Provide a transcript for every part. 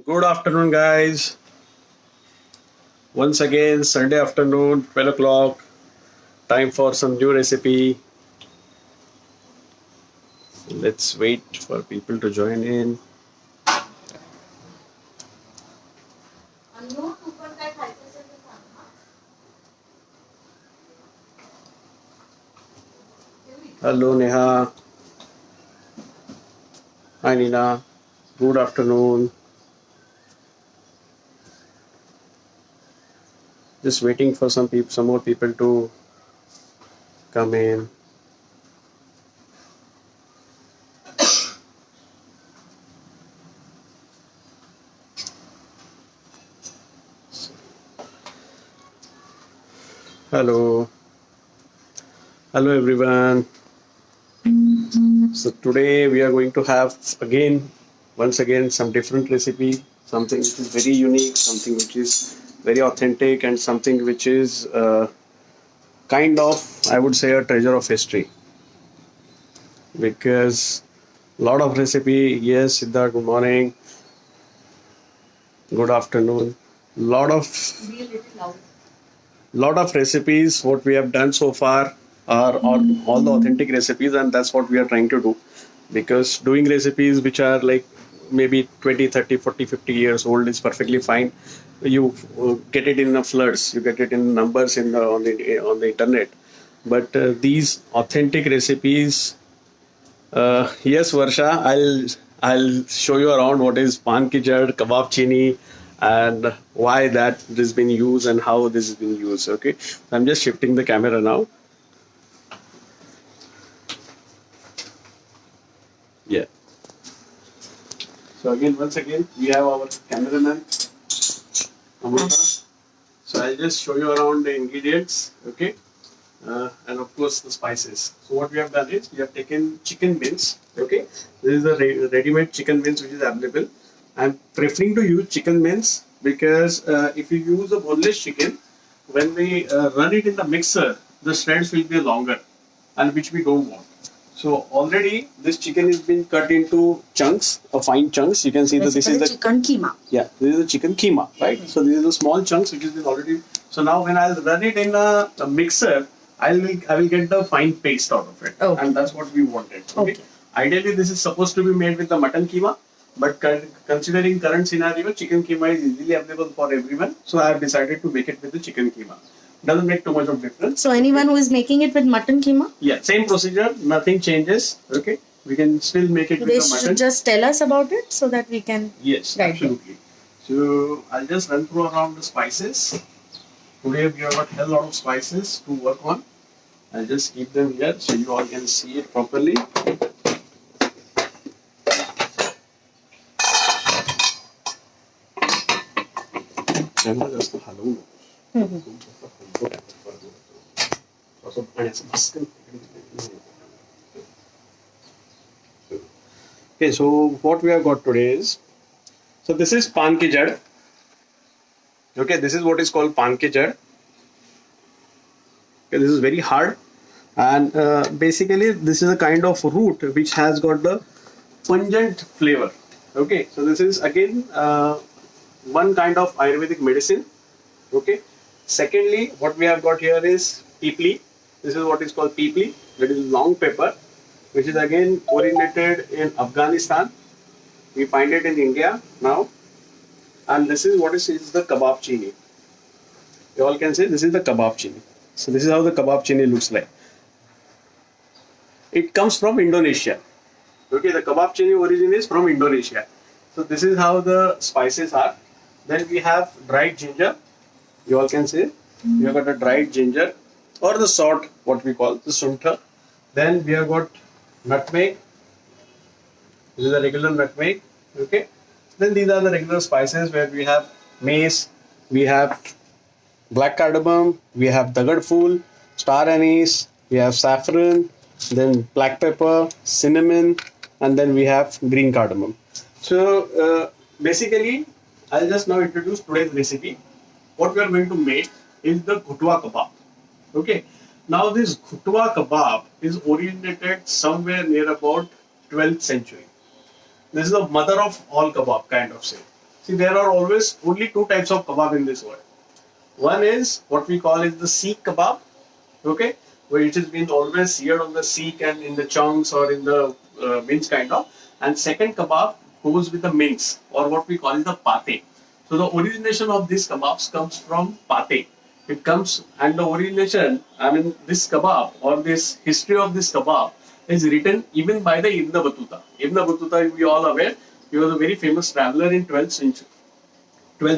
Good afternoon, guys. Once again, Sunday afternoon, 12 o'clock. Time for some new recipe. Let's wait for people to join in. Hello, Neha. Hi, Nina. Good afternoon. Just waiting for some more people to come in. Hello. Hello, everyone. So today we are going to have once again, some different recipe, something which is very unique, something which is very authentic, and something which is kind of, I would say, a treasure of history. Because lot of recipe, yes, Siddharth, good morning, good afternoon. Lot of recipes. What we have done so far are all the authentic recipes, and that's what we are trying to do. Because doing recipes which are like maybe 20, 30, 40, 50 years old is perfectly fine. You get it in the floods, you get it in numbers on the internet. But these authentic recipes, yes, Varsha, I'll show you around what is pan ki jad, kebab chini, and why that has been used and how this has been used. Okay, I'm just shifting the camera now. Yeah. So again, once again, we have our cameraman Amrita. So I'll just show you around the ingredients. Okay. And of course the spices. So what we have done is we have taken chicken mince. Okay, this is the ready-made chicken mince which is available. I'm preferring to use chicken mince because if you use a boneless chicken, when we run it in the mixer, the shreds will be longer, and which we don't want. So already this chicken is being cut into chunks, fine chunks. You can see that this is the chicken keema. Yeah, this is the chicken keema, right? So these are the small chunks which has been already. So now when I'll run it in a mixer, I will get the fine paste out of it, Okay. and that's what we wanted. Okay. Ideally, this is supposed to be made with the mutton keema, but considering current scenario, chicken keema is easily available for everyone. So I have decided to make it with the chicken keema. Doesn't make too much of difference. So anyone who is making it with mutton keema, Yeah, same procedure, nothing changes. Okay, we can still make it with they the mutton. should just tell us about it so that we can. Yes, Right. absolutely. So I'll just run through around the spices. Today we have got a lot of spices to work on. I'll just keep them here so you all can see it properly. Okay, so what we have got today is, so this is pan ki jad. Okay, this is what is called pan ki jad. Okay, this is very hard, and basically this is a kind of root which has got the pungent flavor. Okay, so this is again one kind of Ayurvedic medicine. Okay, secondly, what we have got here is peepli. This is what is called peepli. That is long pepper, which is again originated in Afghanistan. We find it in India now, and this is what is the kebab chini. You all can say this is the kebab chini. So this is how the kebab chini looks like. It comes from Indonesia. Okay, the kebab chili origin is from Indonesia. So this is how the spices are. Then we have dried ginger. You all can see. We have got a dried ginger or the salt, what we call the suntha. Then we have got nutmeg. This is a regular nutmeg. Okay. Then these are the regular spices where we have mace, we have black cardamom, we have dagad fool, star anise, we have saffron, then black pepper, cinnamon, and then we have green cardamom. So basically, I'll just now introduce today's recipe. What we are going to make is the ghutwa kebab. Okay. Now this ghutwa kebab is originated somewhere near about 12th century. This is the mother of all kebab, kind of say. See, there are always only two types of kebab in this world. One is what we call is the seek kebab, okay, where it has been always seared on the seek and in the chunks or in the mince kind of. And second kebab goes with the mince or what we call the pate. So the origination of these kebabs comes from pate. It comes and the origination, I mean, this kebab or this history of this kebab is written even by the Ibn Battuta. Ibn Battuta, we all aware, he was a very famous traveler in 12th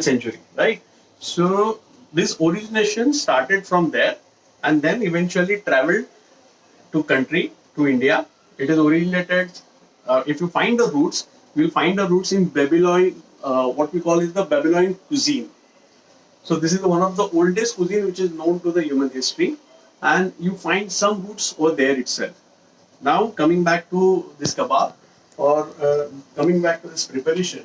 century, right? So this origination started from there and then eventually traveled to country, to India. It is originated, if you find the roots, you will find the roots in Babylon, what we call is the Babylonian cuisine. So this is one of the oldest cuisine which is known to the human history, and you find some roots over there itself. Now coming back to this kebab or coming back to this preparation,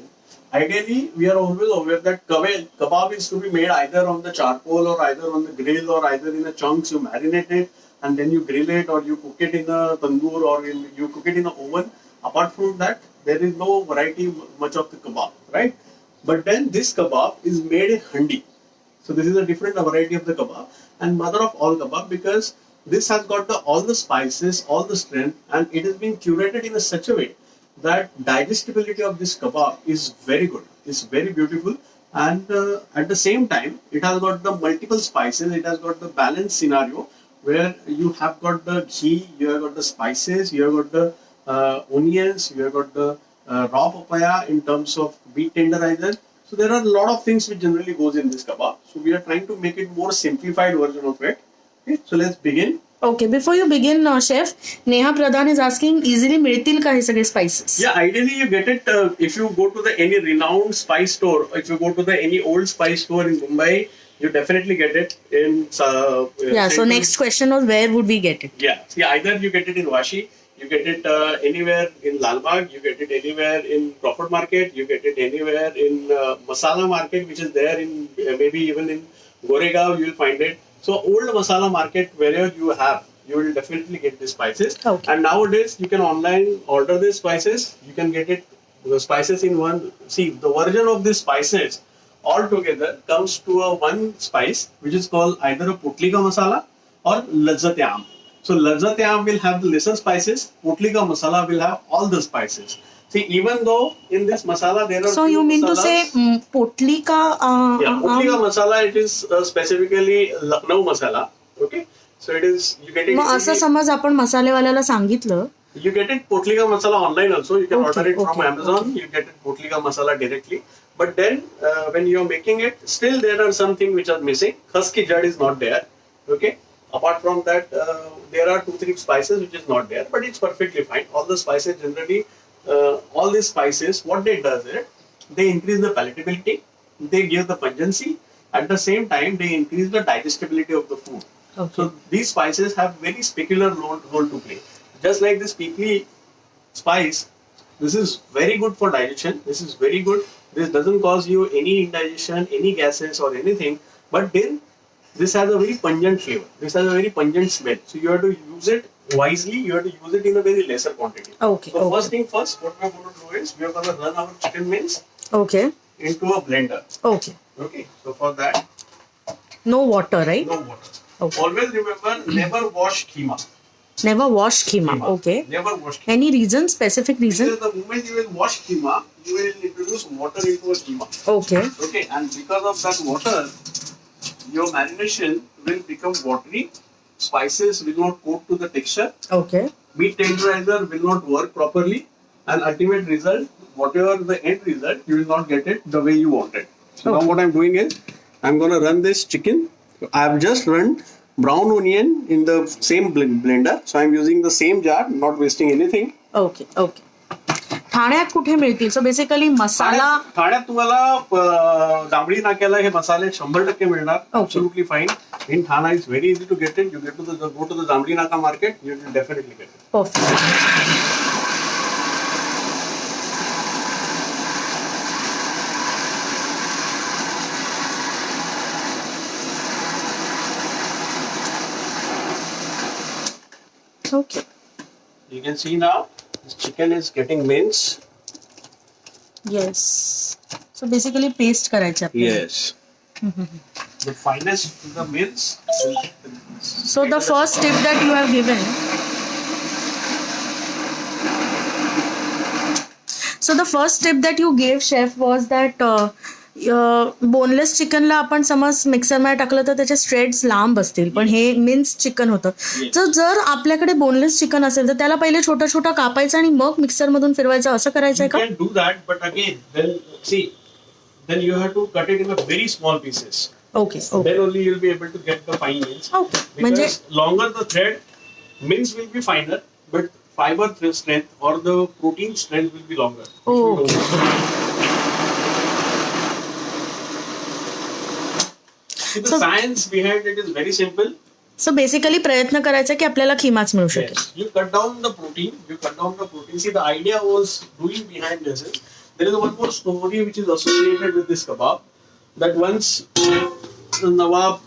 ideally we are always aware that kebab is to be made either on the charcoal or either on the grill or either in the chunks. You marinate it and then you grill it or you cook it in a tandoor or you cook it in an oven. Apart from that, there is no variety much of the kebab, right? But then this kebab is made in handi. So this is a different variety of the kebab and mother of all kebab because this has got all the spices, all the strength, and it has been curated in a such a way that digestibility of this kebab is very good. It's very beautiful, and at the same time, it has got the multiple spices. It has got the balanced scenario where you have got the ghee, you have got the spices, you have got the onions, you have got the raw papaya in terms of meat tenderizer. So there are a lot of things which generally goes in this kebab. So we are trying to make it more simplified version of it. Okay, so let's begin. Okay, before you begin, chef, Neha Pradhan is asking, easily मिळतील का हे सगळे spices? Yeah, ideally you get it if you go to the any renowned spice store. If you go to the any old spice store in Mumbai, you definitely get it in. Yeah. So next question was, where would we get it? Yeah, see, either you get it in Washi, you get it anywhere in Lalbagh, you get it anywhere in Crawford Market, you get it anywhere in Masala Market, which is there in maybe even in Goregaon, you will find it. So old masala market, wherever you have, you will definitely get the spices. Okay. And nowadays you can online order the spices. You can get it the spices in one. See, the version of these spices altogether comes to a one spice which is called either a Potlika masala or Lazzat-e-Aam. So Lazzat-e-Aam will have the lesser spices. Potlika masala will have all the spices. See, even though in this masala there are So you mean to say Potlika? Yeah, Potlika masala, it is specifically Lucknow masala. Okay, so it is you get it. मग असं easily. समज आपण मसालेवाल्याला सांगितलं, You get it Potlika masala online also. You can Okay, order it from okay, Amazon. You get it Potlika masala directly. But then when you are making it, still there are something which are missing. Khas ki jad is not there. Okay. Apart from that, there are 2-3 spices which is not there, but it's perfectly fine. All the spices generally, all these spices, what they does is they increase the palatability, they give the pungency. At the same time, they increase the digestibility of the food. Okay. So these spices have very specular role to play. Just like this peepli spice, this is very good for digestion. This is very good. This doesn't cause you any indigestion, any gases or anything. But then this has a very pungent flavor. This has a very pungent smell. So you have to use it wisely. You have to use it in a very lesser quantity. Okay, So okay. first thing first, what we are going to do is we are going to run our chicken mince Okay. into a blender. Okay. Okay. So for that, No water, right? no water. Okay. Always remember, never wash keema. Never wash keema. Keema. Okay. Never wash keema. Any reason? Specific reason? Because the moment you will wash keema, you will introduce water into a keema. Okay. Okay, and because of that water, your marination will become watery. Spices will not coat to the texture. Okay. Meat tenderizer will not work properly, and ultimate result, whatever the end result, you will not get it the way you want it. So Okay. now what I'm doing is, I'm gonna run this chicken. I have just run brown onion in the same blender, so I'm using the same jar, not wasting anything. Okay. Okay. ठाण्यात कुठे मिळतील? So basically मसाला. ठाण्यात तुम्हाला जांभळी नाक्याला हे मसाले 100% मिळणार. Absolutely fine. In Thana it's very easy to get it. You get to go to the Jambri Naka market, you will definitely get it. Perfect. Okay. You can see now this chicken is getting minced. Yes. So basically paste करायचे आपल्याला. Yes. The finest to the mince. So the first tip that you have given. So the first tip that you gave, chef, was that boneless चिकनला आपण समज मिक्सरमध्ये टाकलं तर त्याचे स्ट्रेड्स लांब असतील, पण हे मिन्स चिकन होतं. तर जर आपल्याकडे बोनलेस चिकन असेल तर त्याला पहिले छोटा छोटा कापायचं आणि मग मिक्सर मधून फिरवायचं, असं करायचंय You का? can do that, but again, then you have to cut it in a very small pieces. Okay okay Then only you'll be able to get the fine mince. Okay. म्हणजे Because longer the thread, mince will be finer, but fiber strength or the protein strength will be longer. Oh. See, the So- science behind it is very simple. So basically प्रयत्न करायचा की आपल्याला खिमाच मिळू शकेल. Yes, you cut down the protein. See, the idea was doing behind this is there is one more story which is associated with this kebab. That once Nawab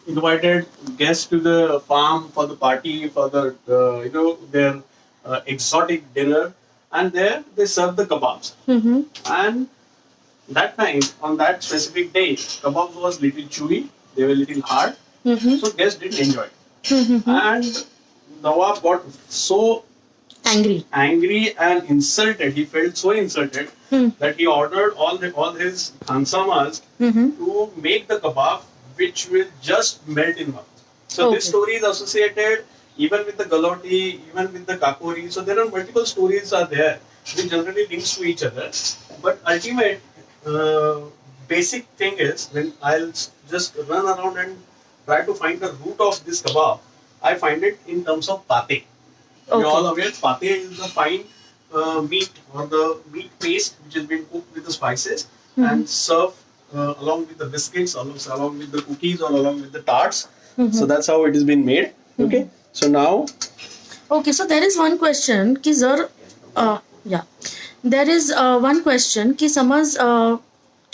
invited guests to the farm for the party for the their exotic dinner, and there they served the kebabs. And that time on that specific day, kebabs was little chewy. They were little hard. So guests didn't enjoy it. And Nawab got so angry and insulted. He felt so insulted that he ordered all his khansamas to make the kebab which will just melt in mouth. So Okay. this story is associated even with the galoti, even with the kakori. So there are multiple stories are there which generally links to each other. But ultimate basic thing is when I'll just run around and try to find the root of this kebab, I find it in terms of pate. Okay. You're all aware, pate is the fine meat or the meat paste which has been cooked with the spices and served along with the biscuits, along with the cookies or along with the tarts. So that's how it has been made. Okay. So now, okay. So there is one question की जर there is one question की समज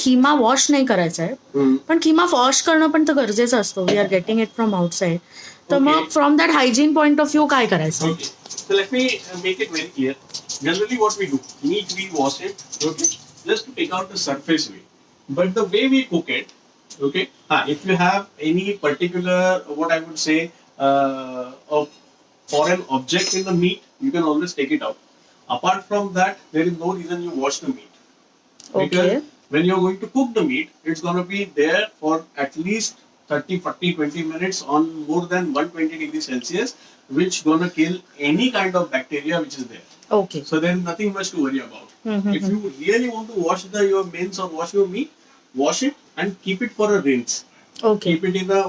खिमा wash नाही करायचा आहे, पण खिमा wash करणं पण तर गरजेचं असतो. We are getting it from outside. तर मग Okay. From that hygiene point of view काय करायचं? okay. So let me make it very clear. Generally, what we do, meat we wash it, okay, just to take out the surface way. But the way we cook it, okay, if you have any particular, what I would say, a foreign object in the meat, you can always take it out. Apart from that, there is no reason you wash the meat. Because Okay. when you're going to cook the meat, it's going to be there for at least 30, 40, 20 minutes on more than 120 degrees Celsius, which going to kill any kind of bacteria which is there. Okay. So there is nothing much to worry about. If you really want to wash your mince or wash your meat, wash it and keep it for a rinse. Okay. Keep it in the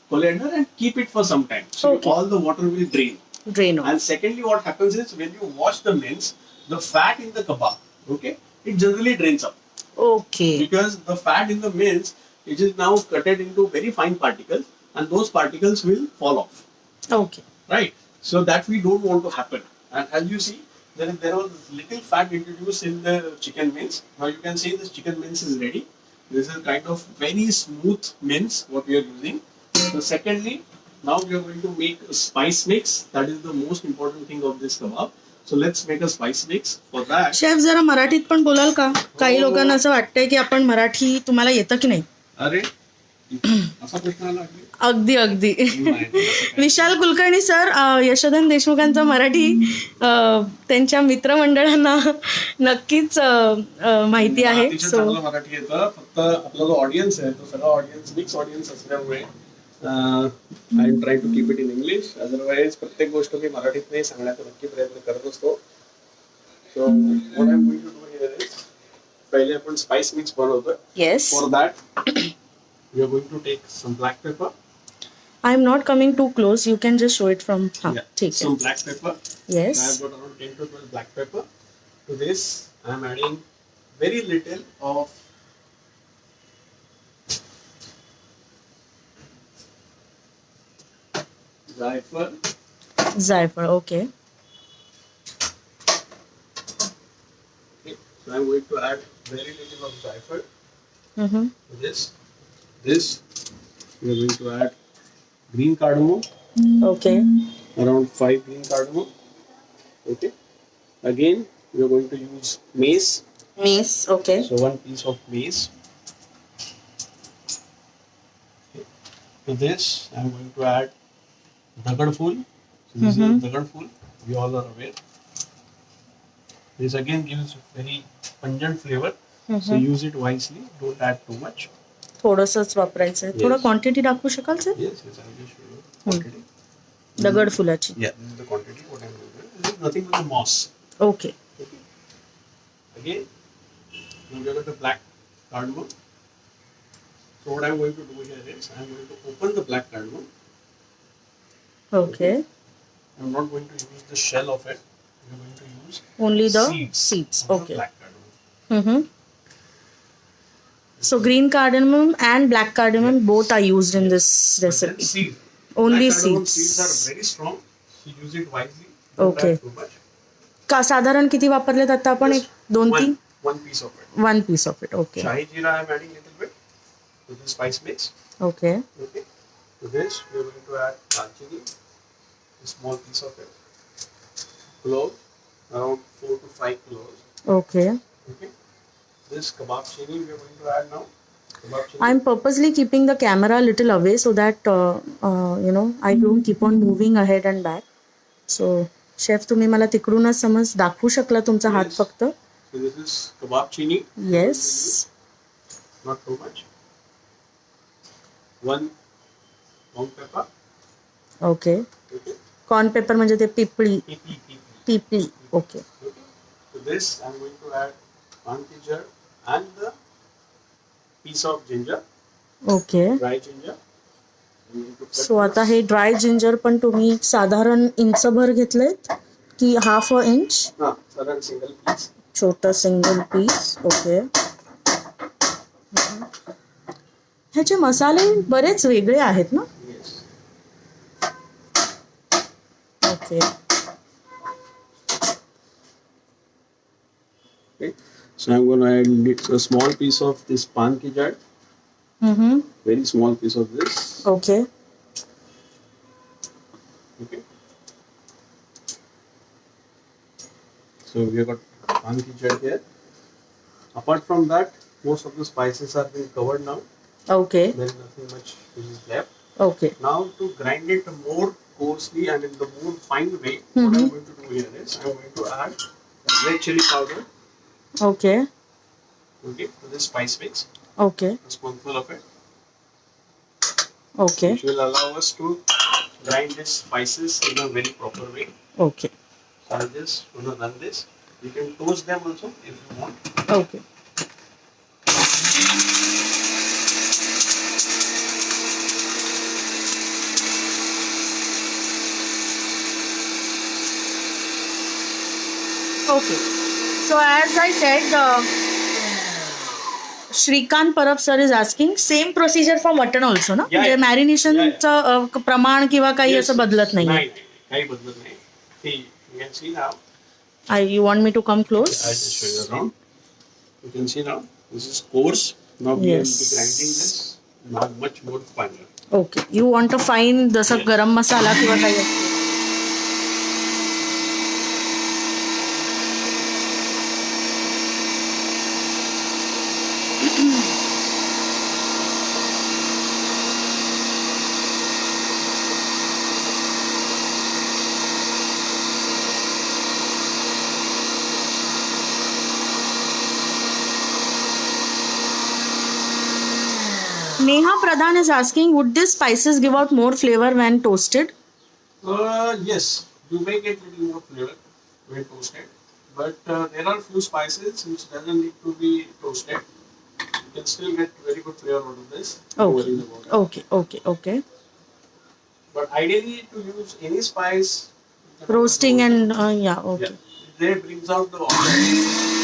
colander and keep it for some time. So Okay. all the water will drain. Drain of. And secondly, what happens is when you wash the mince, the fat in the kebab, okay, it generally drains up. Okay. Because the fat in the mince, it is now cutted into very fine particles, and those particles will fall off, okay. right? So that we don't want to happen. And as you see, there was little fat introduced in the chicken mince. Now you can see this chicken mince is ready. This is kind of very smooth mince what we are using. So secondly, now we are going to make a spice mix. That is the most important thing of this kebab. So let's make a spice mix. For that, chef जरा मराठीत पण बोलाल का? काही लोकांना असं वाटतंय की आपण मराठी तुम्हाला येतं की नाही? अरे असा प्रश्न आला की? अगदी अगदी. नाही. विशाल कुलकर्णी सर, यशोधन देशमुखांचं मराठी त्यांच्या मित्रमंडळांना नक्कीच माहिती आहे. अतिशय सो चांगलं मराठी येतं. फक्त आपला जो ऑडियन्स आहे तो सगळा ऑडियन्स मिक्स ऑडियन्स असल्यामुळे I am try to keep it in English. Otherwise प्रत्येक गोष्ट मी मराठीत नाही सांगण्याचा नक्की प्रयत्न करत असतो. So what I am going to do here is पहिले आपण स्पाइस मिक्स बनवतोय. Yes. For that we are going to take some black pepper. I am not coming too close. You can just show it from. हां ठीक Some आहे. black pepper. Yes. I have got around 10 to 12 black pepper. To this, I am adding very little of जायफळ. जायफळ. Okay. Okay. So I am going to add very little of jaifal Mhm. to this. This we are going to add green cardamom, okay. around 5 green cardamom. Okay. Again, we are going to use mace. Mace. Okay. So 1 piece of mace. To this, I'm going to add dagad phool. So this is dagad phool. We all are aware. This again gives very pungent flavor. So use it wisely. Don't add too much. थोडंसंच वापरायचं आहे. थोडं Yes. Quantity दाखवू शकाल sir? Yes, yes, I will show you quantity. दगड फुलाची. Yeah, this is the quantity. What I'm going to do. This is nothing but the moss. Okay. Okay. Again, now we have got the black cardamom. So what I'm going to do here is I'm going to open the black cardamom. Okay. I'm not going to use the shell of it. I'm going to use Only the seeds seeds. of the Okay. black cardamom. So green cardamom and black cardamom both are used in this But then recipe. seed. Only Black cardamom seeds. seeds are very strong. So use it wisely. Don't Okay. add too much. का साधारण किती वापरलेत आता आपण? एक दोन तीन? One piece of it. 1 piece of it. Okay. Shahi jeera I'm adding little bit to the spice mix. Okay. Okay. To this we are going to add dalchini, a small piece of it. Clove, around 4 to 5 cloves. Okay. Okay. This kebab chini we are going to add now. Kebab chini. I'm purposely keeping the camera a little away so that I don't keep on moving ahead and back. So chef तुम्ही मला तिकडूनच समज दाखवू शकला तुमचा हात Yes. फक्त. So this is kebab chini. Yes. Not too much. 1 long pepper. Okay. Okay. Corn paper म्हणजे ते पिपळी. PP. Pipli. Okay. Okay. To this I'm going to add panki jar and the piece of ginger, okay. dry ginger. I'm going to cut सो आता हे dry ginger पण तुम्ही साधारण इंचभर घेतलेत की half a inch? Saran single piece. छोटा single piece. Okay. ह्याचे मसाले बरेच वेगळे आहेत ना? Yes. Okay. Okay. So I'm going to add a small piece of this panki jar. Very small piece of this. Okay. Okay. So we have got panki jar here. Apart from that, most of the spices are being covered now. Okay. There is nothing much which is left. Okay. Now to grind it more coarsely and in the more fine way, what I'm going to do here is I'm going to add red chili powder, okay. okay, to this spice mix, okay. a spoonful of it, okay. which will allow us to grind these spices in a very proper way. Okay. So I'll just gonna run this. You can toast them also if you want. Okay. Okay. So as I said, Shrikant Parab sir is asking same procedure for mutton also ना? Yeah, म्हणजे yeah. मॅरिनेशनचं प्रमाण किंवा काही असं बदलत नाही. नाही काही बदलत नाही. See, you can see now. You want me to come close? I'll just show you around. You can see now. This is coarse. Now we will be grinding this. Now much more finer. Okay. You want to fine जसं गरम मसाला किंवा काही असतं. Neha Pradhan is asking, would these spices give out more flavor when toasted? Yes, you may get little more flavor when toasted, but there are few spices which doesn't need to be toasted. You can still get very good flavor out of this. No Okay. worries about it. Okay, okay, okay. But ideally, to use any spice, you can Roasting roast and it. yeah, okay. Yeah, they brings out the aroma.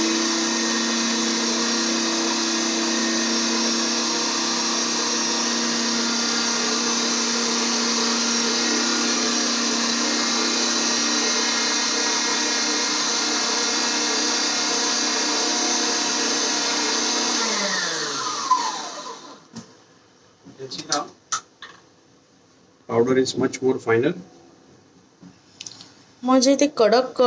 You can see now, powder is much more finer. म्हणजे ते कडक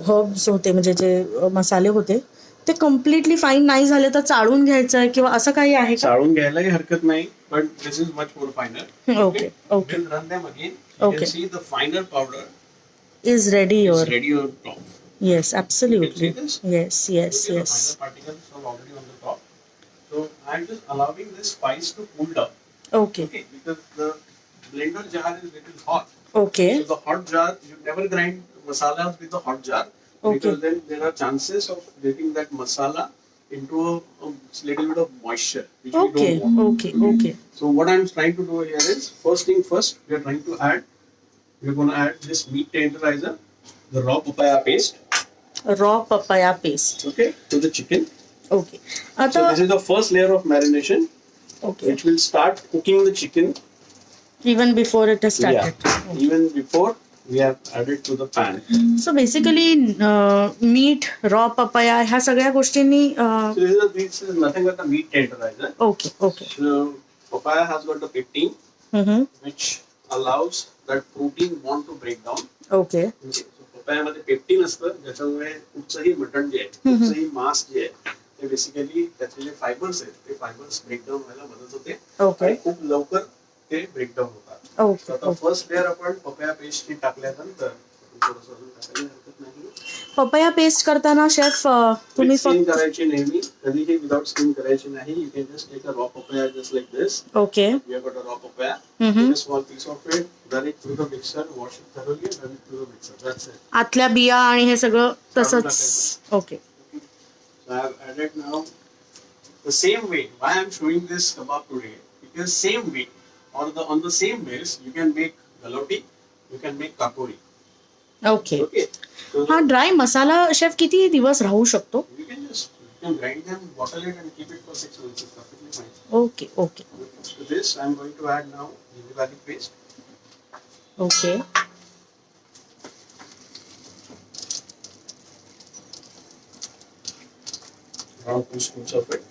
herbs होते म्हणजे जे मसाले होते ते completely fine नाही झाले तर चाळून घ्यायचं किंवा असं काही आहे का? चाळून घ्यायलाही हरकत नाही, but this is much more finer. Okay, okay. We'll run them again. You Okay. can see the finer powder Is ready is or ready on top. yes, absolutely. You can see Yes, yes, Okay, yes. the finer particles are already on the top. So I'm just allowing this spice to cool down. Okay, Okay, because the blender jar is little hot. okay, So the hot jar, you never grind masalas with the hot jar Okay. because then there are chances of getting that masala into a little bit of moisture, which we okay, don't want. okay, okay. So what I'm trying to do here is, first thing first, we're going to add this meat tenderizer, the raw papaya paste, Raw papaya paste. okay, to the chicken. Okay. So आता this is the first layer of marination, okay. which will start cooking the chicken. Even before it is started. Yeah, even before we have added to the pan. So basically, meat, raw papaya ह्या सगळ्या गोष्टींनी So this is nothing but the meat tenderizer. okay, okay. So papaya has got the pectin, Mm-hmm. which allows that protein bond to break down. Okay. Okay. So papaya मध्ये पेप्टिन असतं, ज्याच्यामुळे कुठचंही mutton जे आहे, कुठचंही मांस जे आहे, ते बेसिकली त्याचे जे fibres आहेत, ते फायबर्स ब्रेकडाऊन व्हायला मदत होते Okay. आणि खूप लवकर ते ब्रेकडाऊन होतात. Okay. आता फर्स्ट लेअर आपण पपया पेस्ट टाकल्यानंतर थोडंसं अजून टाकायला हरकत नाही. पपया पेस्ट करताना शेफ तुम्ही स्किन फक्त करायची नेहमी, कधीही विदाउट स्किन करायची नाही. You can just take a raw papaya just like this. Okay. You have got a raw papaya. Mhm. Take a small piece of it, run it through the mixer, wash it thoroughly, and run it through the mixer. That's it. आतल्या बिया आणि हे सगळं तसंच okay. So I have added now the same way. Why I am showing this kebab today? Because same way, or on the same base, you can make galoti, you can make kakori. Okay. Okay. So हा dry मसाला chef किती दिवस राहू शकतो? you can grind them, bottle it, and keep it for 6 months. It's perfectly fine. Okay okay To this, I am going to add now ginger garlic paste. Okay. Around 2 spoons of it.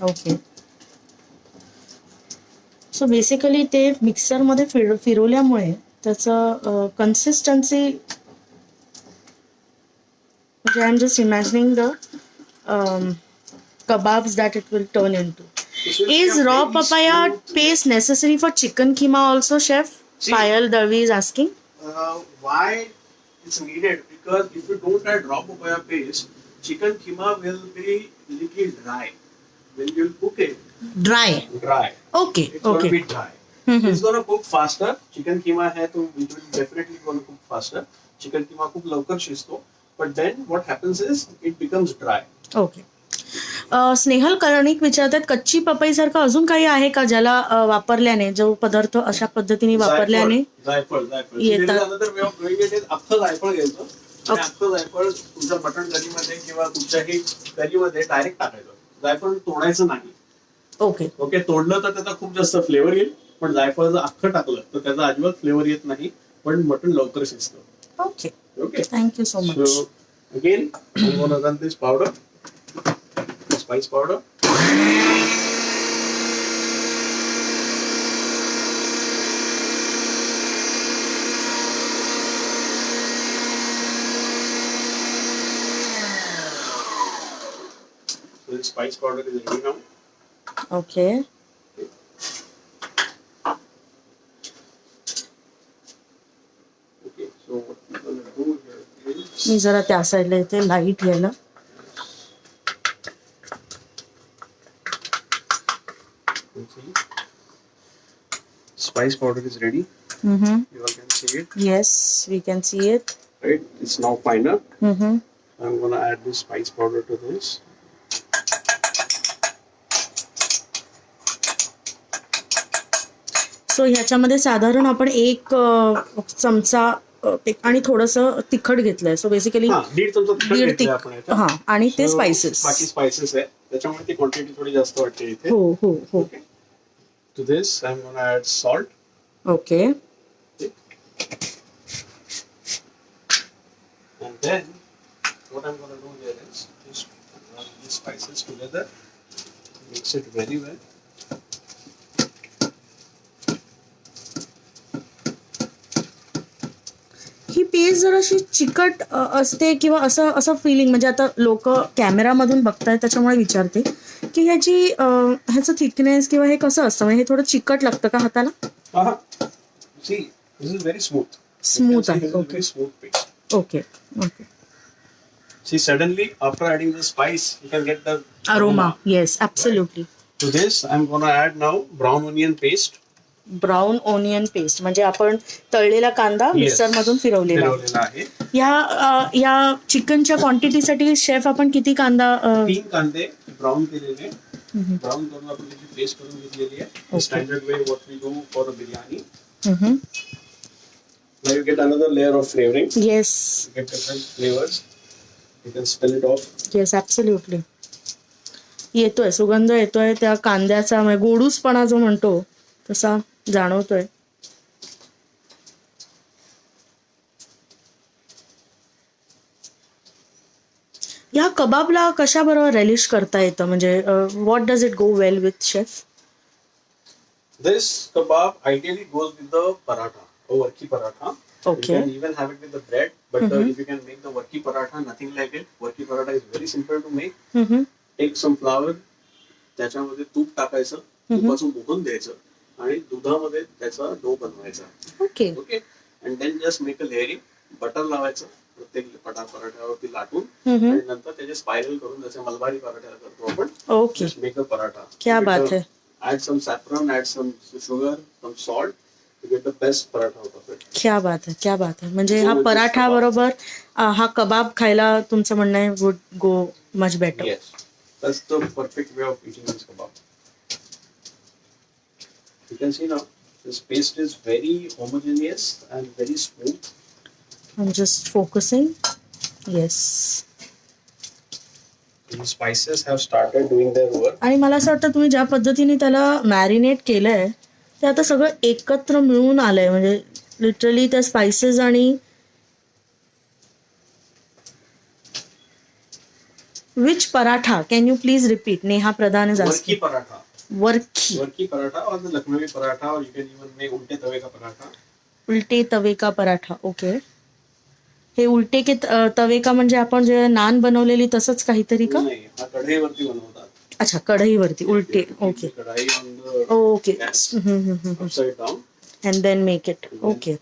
Okay. So basically ते मिक्सरमध्ये फिरवल्यामुळे त्याचं consistency म्हणजे I am just imagining the kebabs that it will turn into. This will be Is a raw very papaya smooth- paste necessary for chicken keema also, chef? See- Payal Davi is asking. Why it's needed? Because if you don't add raw papaya paste, chicken keema will be little dry. When you cook it, Dry. dry. Okay. It's going to Okay. be dry. Mhm. It's going to cook faster. Chicken keema है तो it will definitely going to cook faster. Chicken keema खूप लवकर शिजतो. But then what happens is it becomes dry. Okay. Snehal Karnik विचारतात कच्ची पपई सारखं अजून काही आहे का ज्याला वापरल्याने जो पदार्थ अशा पद्धतीने वापरल्याने जायफळ. येतात. So there is another way of doing it is अख्खं जायफळ घ्यायचं आणि अख्खं जायफळ तुमच्या मटण करीमध्ये किंवा कुठच्याही करीमध्ये डायरेक्ट टाकायचं. जायफळ तोडायचं नाही. ओके. ओके, तोडलं तर त्याचा खूप जास्त फ्लेवर येईल, पण जायफळ जर अख्खं टाकलं तर त्याचा अजिबात फ्लेवर येत नाही, पण मटण लवकर शिजतं. Okay. Okay, thank you so much. so again I'm going to run this powder, spice powder. So the spice powder is ready now. Okay. Okay, so what we're going to do here is मी जरा त्या साईडला येते light यायला. you see, spice powder is ready. Mm-hmm. You all can see it, Yes, we can see it. right? It's now finer. Mm-hmm. I'm going to add this spice powder to this. सो ह्याच्यामध्ये साधारण आपण एक चमचा आणि थोडस तिखट घेतलंय. So basically हा, दीड चमचा तिखट दीड घेतलंय आपण याच्यात. हा आणि ते So, स्पायसेस. बाकी स्पायसेस आहे, त्याच्यामुळे ती क्वांटिटी थोडी जास्त वाटते इथे. हो हो हो. Okay. To this, I'm going to add salt. Okay. And then, what I'm going to do here is just run these spices together, mix it very well. ही टेस्ट जराशी चिकट असते किंवा असं असं फिलिंग, म्हणजे आता लोक कॅमेरामधून बघतायत त्याच्यामुळे विचारते की ह्याचं थिकनेस किंवा हे कसं असतं, म्हणजे हे थोडं चिकट लागतं का हाताला? See, this is very smooth. Smooth You can see आहे, this is okay. very smooth paste. Okay okay. See, suddenly after adding the spice, you can get the aroma, yes absolutely. To this, I'm gonna add now brown onion paste. Brown onion paste म्हणजे आपण तळलेला कांदा mixer मधून फिरवलेला. फिरवलेला आहे. या चिकनच्या क्वांटिटीसाठी chef आपण किती कांदा? 3 कांदे ब्राऊन केलेले. ब्राऊन करून आपण त्याची पेस्ट करून घेतलेली आहे. Standard way what we do for a biryani. Now you get another layer of flavoring. Yes You get different flavors. You can spill it off. Yes absolutely. येतोय सुगंध, येतोय त्या कांद्याचा, म्हणजे गोडूसपणा जो म्हणतो तसा जाणवतोय. या कबाबला कशा बरोबर रेलिश करता येतं, म्हणजे what does it go well with chef? This kebab ideally goes with the paratha, or warki paratha. Okay. You can even have it with the bread, but if you can make the warki paratha, nothing like it. Warki paratha is very simple to make. Take some flour, त्याच्यामध्ये तूप टाकायचं, तुपाचं मोहन द्यायचं आणि दुधामध्ये त्याचा dough बनवायचा. Okay okay, and then just make a layering. Butter लावायचं प्रत्येक पराठ्यावरती लाटून आणि नंतर त्याचे स्पायरल करून जसे मलबारी पराठ्याला करतो आपण. Okay, just make a paratha. क्या बात है. Add some saffron, add some sugar, some salt to get the best paratha out of it. क्या बात है, क्या बात है. म्हणजे हा पराठा बरोबर हा कबाब खायला तुमचं म्हणणं आहे would go much better. Yes, that's the perfect way of eating this kebab. You can see now this paste is very homogeneous and very smooth. I'm just focusing. Yes. The spices have started doing their work. आणि मला असं वाटतं तुम्ही ज्या पद्धतीने त्याला marinate केलंय ते आता सगळं एकत्र मिळून आलंय, म्हणजे लिटरली त्या स्पाइसेस आणि which paratha, can you please repeat? Neha Pradhan is Warki paratha. Warki. Warki paratha or the Lucknowi paratha, or you can even make ulte tawe ka paratha. उलटे तवे का पराठा. ओके. हे उलटे के तवे का म्हणजे आपण जे नान बनवलेली तसंच काहीतरी का? नाही, हा कढईवरती बनवतात. अच्छा, कढईवरती उलटे. Okay kadhai on the okay. gas, upside down. And then make it. Okay.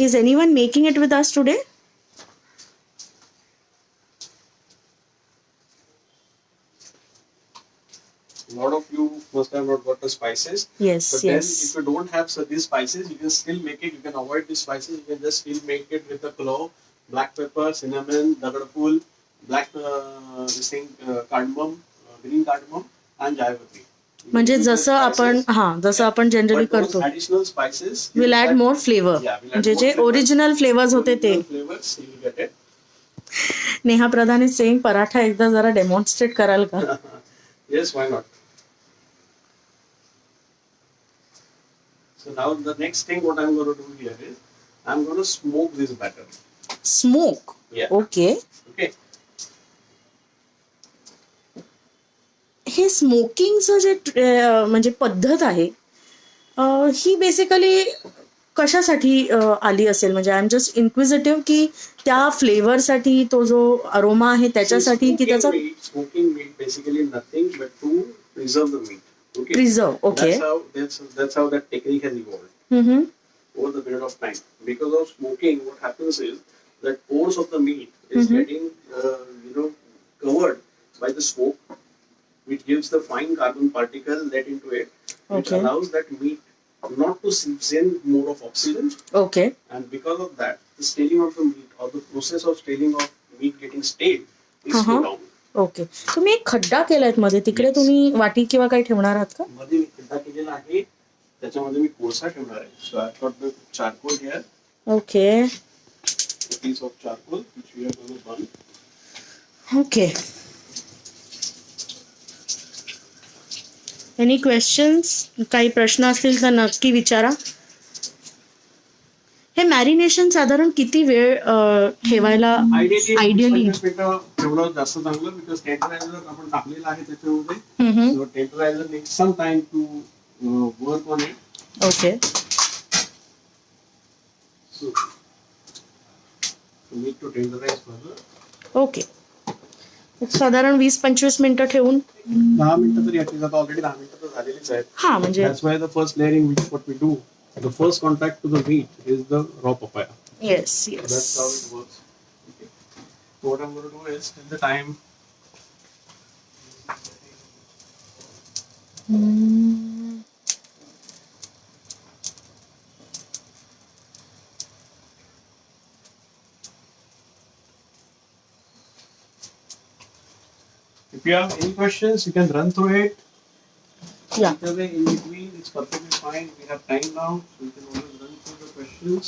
Is anyone making it with us today? A lot of you must have not got the spices. Yes, But yes. then if you don't have these spices, you can still make it. You can avoid these spices. You can just still make it with the clove, black pepper, cinnamon, dagadapul, black cardamom, green cardamom, and jayapatri. म्हणजे जसं आपण generally करतो. Additional spices will add more flavour, म्हणजे जे original flavours होते ते. flavors you will get it. Neha Pradhan is saying paratha एकदा जरा डेमॉन्स्ट्रेट कराल का? Yes, why not? So now the next thing what I'm going to do here is I'm going to smoke this batter. Smoke. Yeah. Okay. Okay. हे स्मोकिंगचं जे म्हणजे पद्धत आहे ही basically कशासाठी आली असेल? म्हणजे आय एम जस्ट इन्क्विजिटिव्ह की त्या फ्लेवरसाठी, तो जो अरोमा आहे त्याच्यासाठी, की त्याचा Smoking meat basically nothing but to preserve the meat. Okay. Preserve. Okay. That's how that technique has evolved over the period of time. Because of smoking, what happens is that pores of the meat is getting covered by the smoke, which gives the fine carbon particle let into it, which Okay. allows that meat not to send more of oxygen, okay. and because of that, the staling of the meat or the process of staling of meat getting stale is slowed down. Okay. तुम्ही एक खड्डा केलाय मध्ये, तिकडे तुम्ही वाटी किंवा काही ठेवणार आहात का? मध्ये मी खड्डा केलेला आहे, त्याच्यामध्ये मी कोळसा ठेवणार आहे. So I got the charcoal here, okay a piece of charcoal which we are going to burn. Okay. Any questions? काही प्रश्न असतील तर नक्की विचारा. हे मॅरिनेशन साधारण किती वेळ ठेवायला आयडियली? ठेवलं जास्त चांगलं, बिकॉज टेंडरायझर आपण टाकलेलं आहे त्याच्यामध्ये. So tenderizer needs some time to work on it. Okay So we need to tenderize further. Okay एक साधारण 20-25 मिनिटं ठेवून 10 मिनिटं तरी ऍटलीस्ट आता ऑलरेडी 10 मिनिटं तर झालेलीच आहेत. हा म्हणजे That's why the first layering, which what we do, the first contact to the meat is the raw papaya. Yes That's how yes it works. Okay. So what I'm going to do is, till the time if you have any questions, you can run through it. या Either way, in between, it's perfectly fine. We have time now, so you can always run through the questions.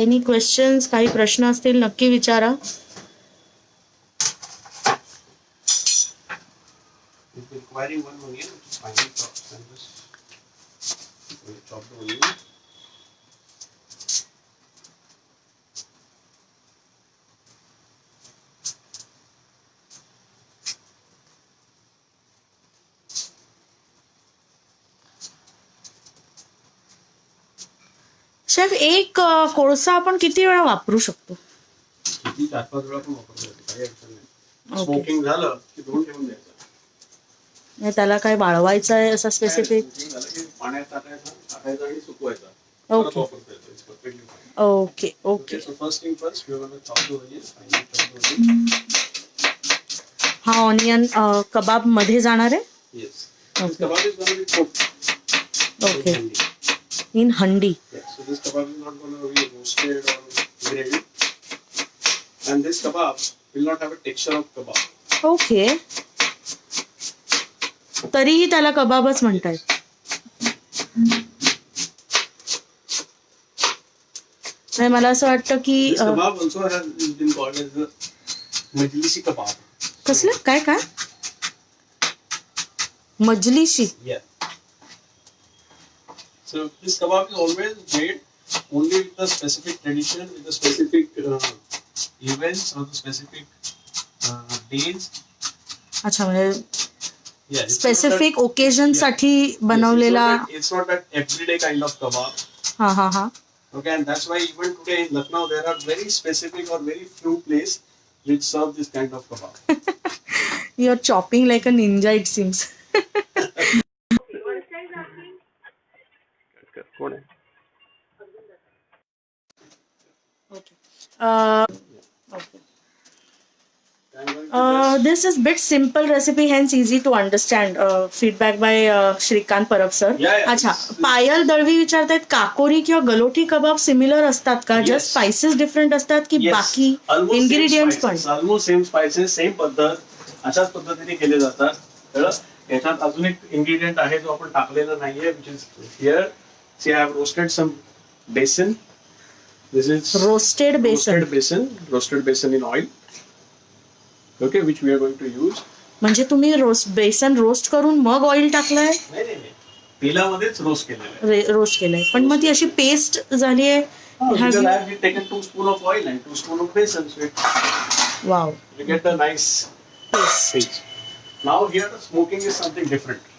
Any questions काही प्रश्न असतील नक्की विचारा If you're requiring one onion, which is finely chopped, then just chop the onion. Chef एक कोळसा आपण किती वेळा वापरू शकतो किती 4-5 वेळा पण वापरता येते, काही अडचण नाही. Okay. स्मोकिंग झालं की धुवून ठेवून द्यायचं. म्हणजे त्याला काय वाळवायचं आहे असं स्पेसिफिक Smoking झालं की पाण्यात टाकायचं आणि सुकवायचं. Okay. परत वापरता येतं. It's perfectly fine. Okay okay Okay, so first thing first, we're going to chop the onions. Finely chop the onions. हा ऑनियन कबाब मध्ये जाणार आहे Yes. Okay. This kebab is going to be cooked. Okay Handy. In handi Yeah, so this kebab is not going to be roasted or grilled. And this kebab will not have a texture of kebab. Okay तरीही त्याला कबाबच म्हणतायत नाही मला असं वाटतं की This kebab also has been called as the majlisi kebab. कसलं काय काय मजलिशी Yeah. So this kebab is always made only with the specific tradition, with the specific events or the specific days. अच्छा म्हणजे Yeah. it's not specific that- occasion साठी बनवलेला It's not that everyday kind of kebab. हा हा हा Okay, and that's why even today in Lucknow there are very specific or very few places which serve this kind of kebab. You are chopping like a ninja it seems कोण आहे? This is bit simple recipe, hence easy to understand. Feedback by Shrikant परब sir. Yeah. अच्छा पायल दळवी विचारतायत काकोरी किंवा गलोठी कबाब similar असतात का Yes. Just spices different असतात की Yes. बाकी Almost same इन्ग्रेडियंट्स पण spices, almost same spices, same पद्धत, अशाच पद्धतीने केले जातात. कळलं? याच्यात अजून एक इन्ग्रेडियंट आहे जो आपण टाकलेला नाहीये, which is here. See, I have roasted some besan. This is roasted बेसन roasted besan in oil. Okay, which we are going to use. म्हणजे तुम्ही बेसन रोस्ट करून मग ऑइल टाकलंय नाही नाही नाही, तेलामध्येच रोस्ट केलेलं आहे. रोस्ट केलंय पण मग ती अशी पेस्ट झाली आहे Because I have taken 2 spoon of oil and 2 spoon of besan, so wow you get a nice paste. Now here the smoking is something different.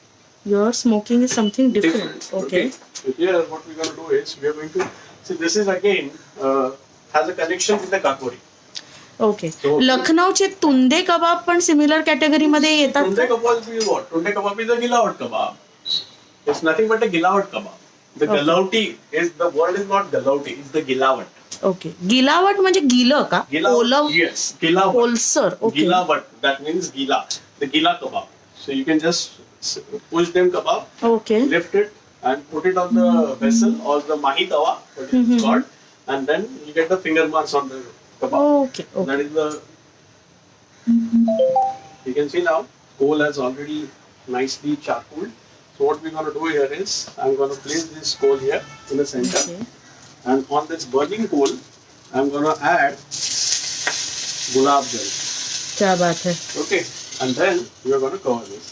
Your smoking is something different okay So here what we're going to do is we are going to see this is again has a connection with the kakori. Okay लखनौचे Tunde kebab पण similar category मध्ये येतात Tunde का? kebab is what? Tunde kebab is a gilawat kebab. It's nothing but a gilawat kebab. The Okay. galauti is the word is not galauti, it's the gilawat. Okay gilawat म्हणजे गिलं का ओलव Yes, gilawat. ओलसर okay Gilawat. That means gila. The gila kebab. So you can just push them kebab, okay lift it and put it on the vessel or the mahi tawa, what it is called, and then you get the finger marks on the kebab. Okay okay That is the. You can see now, coal has already nicely charcoaled. So what we're going to do here is, I'm going to place this coal here in the center, and on this burning coal, I'm going to add gulab jal. क्या बात है Okay, and then we are going to cover this.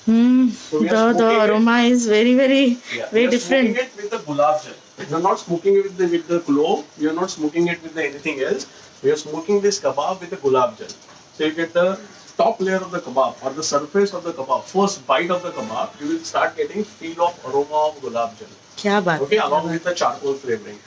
So we the are the smoking it. Aroma is very very Yeah, very we are different smoking it with the gulab jal. You're not smoking it with the clove. You're not smoking it with the anything else. We are smoking this kebab with the gulab jal. So you get the top layer of the kebab or the surface of the kebab, first bite of the kebab, you will start getting feel of aroma of gulab jal. क्या बात Okay, along with the charcoal flavoring.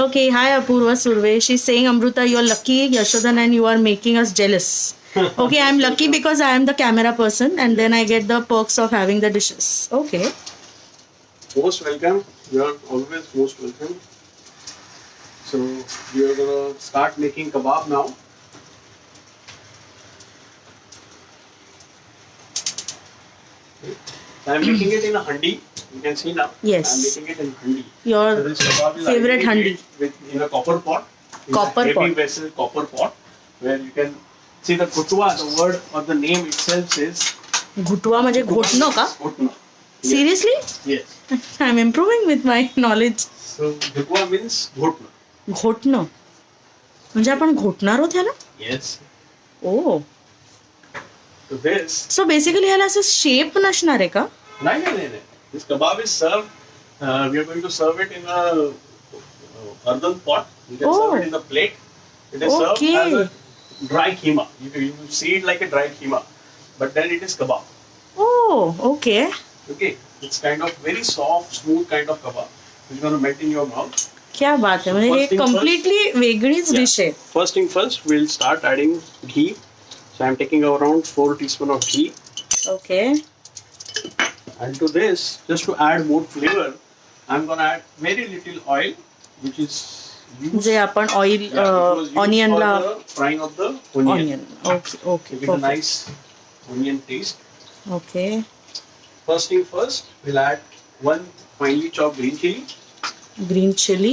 Okay, hi Apurva Surve. She's saying, Amruta, you're lucky, Yashodan, and you are making us jealous. Okay, I'm lucky because I am the camera person and then I get the perks of having the dishes. Okay. Most welcome. You are always most welcome. So we are gonna start making kebab now. So I'm making it in a handi. You can see now. Yes. I'm making it in handi. Your So this kebab is favorite ideally handi. made with in a copper pot. In Copper a heavy pot. vessel copper pot, where you can see the kutwa. The word or the name itself says. घुटवा म्हणजे घोटणं का? Gutna. Seriously? Yes. I'm improving with my knowledge. So gutwa means ghotna. घोटणं म्हणजे आपण घोटणार आहोत ह्याला? Yes. Oh. So this. So basically ह्याला असं shape नसणार आहे का? No. This kebab is served. We are going to serve it in a earthen pot. You can serve it in a plate. It is Okay. served as a dry keema. You see it like a dry keema, but then it is kebab. Oh okay. Okay, it's kind of very soft, smooth kind of kebab. It's going to melt in your mouth. क्या बात आहे, म्हणजे हे First thing first. Completely वेगळीच Yeah. Dish आहे. First thing first, we'll start adding ghee. So I'm taking around 4 teaspoons of ghee. Okay. And to this, just to add more flavor, I'm gonna add very little oil, which is used, जे आपण oil it was used ऑनियनला for the frying of the onion. Onion. Okay okay. To give a nice onion taste. Okay. First thing first, we'll add 1 finely chopped green chili. Green chilli.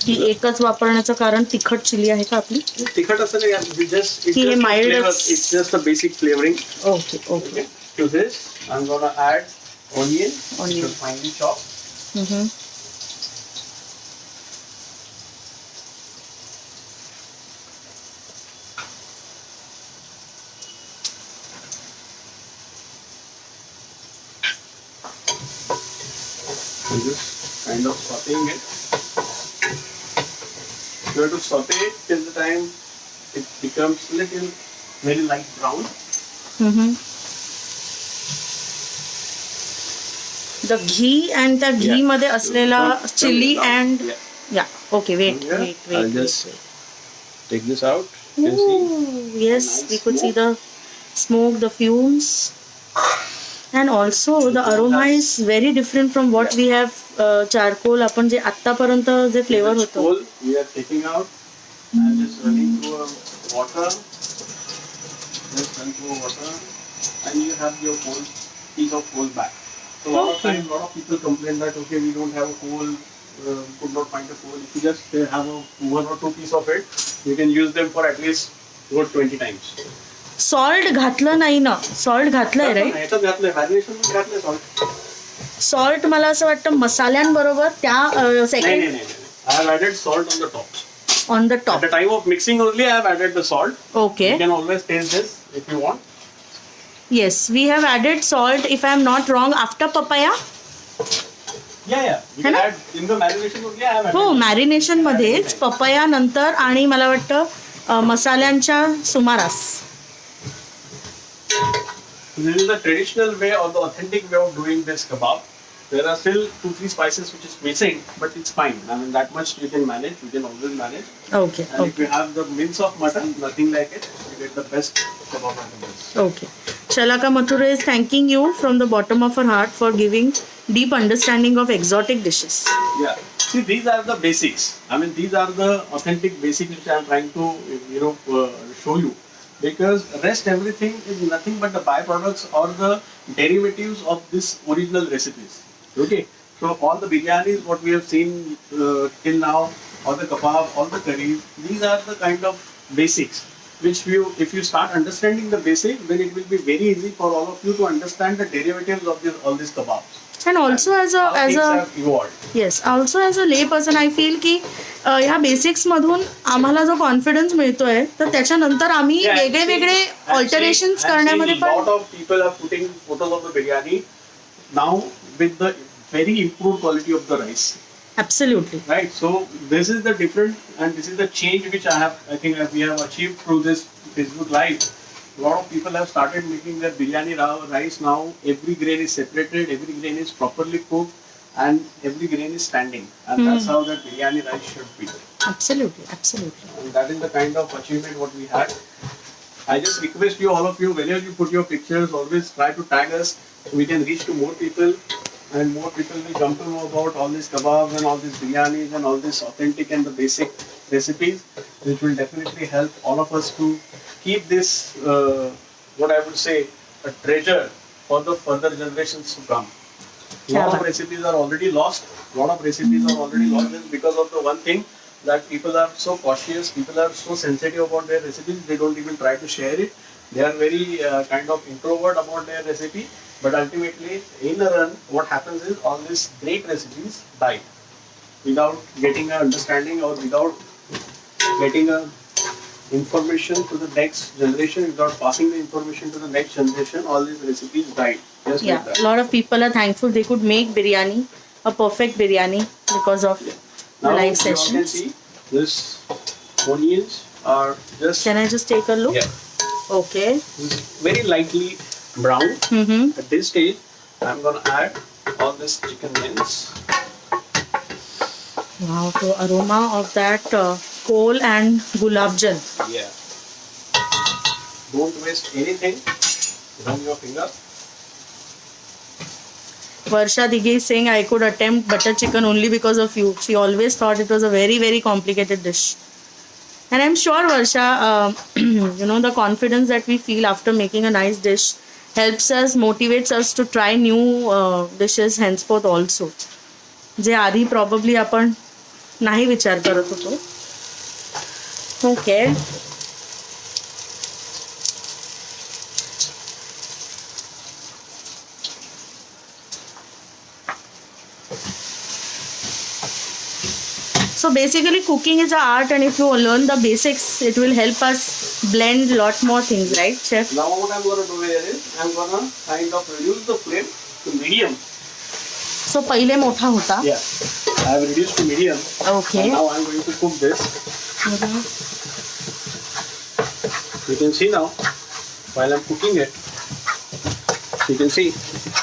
ही एकच वापरण्याचं कारण तिखट chilli आहे का आपली? तिखट असं नाही, it's just he a mild flavor. च- It's just a basic flavoring. Okay okay. Okay. To this, I'm gonna add onion, which Onion. is finely chopped. I'm just kind of sauteing it. You have to saute it till the time it becomes little very light brown. The ghee and त्या घी मध्ये असलेला chili and Yeah. Yeah okay wait Yeah. Wait I'll wait. just take this out. You can see. Yes, Nice we could see smoke. the smoke, the fumes, and also the aroma is very different from what we have charcoal. आपण जे आतापर्यंत जे flavour This होतं. coal we are taking out and just running through water. Just run through water and you have your whole piece of coal back. So a lot of Okay. times, lot of people complain that okay, we don't have a coal, could not find a coal. If you just have a 1 or 2 piece of it, you can use them for at least over 20 times. Salt घातलं नाही ना? Salt घातलंय right? ह्याच्यात घातलंय, marination मध्ये घातलंय salt. Salt मला असं वाटतं मसाल्यांबरोबर त्या सेकंड नाही. I have added salt on the top. On the At top. the time of mixing only, I have added the salt. Okay. You can always taste this if you want. Yes, we have added salt, if I am not wrong, after papaya. Yeah. You can है ना? add in the marination only. I have added. हो, marination मध्येच papaya नंतर आणि मला वाटतं मसाल्यांच्या सुमारास. This is the traditional way or the authentic way of doing this kebab. There are still 2-3 spices which is missing, but it's fine. I mean that much you can manage. You can always manage. Okay And if okay you have the mince of mutton, nothing like it. You get the best kebab out of this. Okay. Shalaka Mathura is thanking you from the bottom of her heart for giving deep understanding of exotic dishes. Yeah. See, these are the basics. I mean, these are the authentic basics which I am trying to, show you. Because rest everything is nothing but the byproducts or the derivatives of this original recipes. Okay. So all the biryanis, what we have seen till now, all the kebab, all the curries, these are the kind of basics. Which if you start understanding the basic, then it will be very easy for all of you to understand the derivatives of all these kebabs. And also as How things a have evolved. Yes also as a ले person I feel की ह्या बेसिक्समधून आम्हाला जो confidence मिळतोय तर त्याच्यानंतर आम्ही Yeah, वेगळे वेगळे ऑल्टरेशन्स करण्यामध्ये lot पण of people are putting photos of the biryani now with the very improved quality of the rice. Absolutely. right? So this is the different, and this is the change which I think we have achieved through this Facebook Live. A lot of people have started making their biryani rice now. Every grain is separated, every grain is properly cooked, and every grain is standing, and that's how that biryani rice should be. Absolutely. And that is the kind of achievement what we had. I just request you, all of you, whenever you put your pictures, always try to tag us so we can reach to more people, and more people will come to know about all these kebabs and all these biryanis and all these authentic and the basic recipes, which will definitely help all of us to keep this, what I would say, a treasure for the further generations to come. Lot of recipes are already lost. Lot of recipes are already lost just because of the one thing, that people are so cautious, people are so sensitive about their recipes, they don't even try to share it. They are very kind of introvert about their recipe, but ultimately in the run, what happens is all these great recipes die without getting an understanding or without getting a information to the next generation, without passing the information to the next generation. All these recipes died. Just Yeah, like that. a lot of people are thankful they could make biryani, a perfect biryani, because of the Now live you all can sessions. see this onions are just Can I just take a look? yeah, Okay. this is very lightly brown. Mm-hmm. At this stage, I'm gonna add all this chicken mince. Wow, the aroma of that kohl and gulab jal. Yeah. Don't waste anything. Run your finger. Varsha Digge is saying I could attempt butter chicken only because of you. She always thought it was a very, very complicated dish. And I'm sure, Varsha, the confidence that we feel after making a nice dish helps us, motivates us to try new dishes henceforth also. जे आधी probably आपण नाही विचार करत होतो. Okay. So basically cooking is an art, and if you learn the basics, it will help us blend lot more things, right, chef? Now what I'm gonna do here is I'm gonna kind of reduce the flame to medium. So पहिले मोठा होता. Yeah. I have reduced to medium. Okay. And now I'm going to cook this. Mhm. You can see now, while I'm cooking it, you can see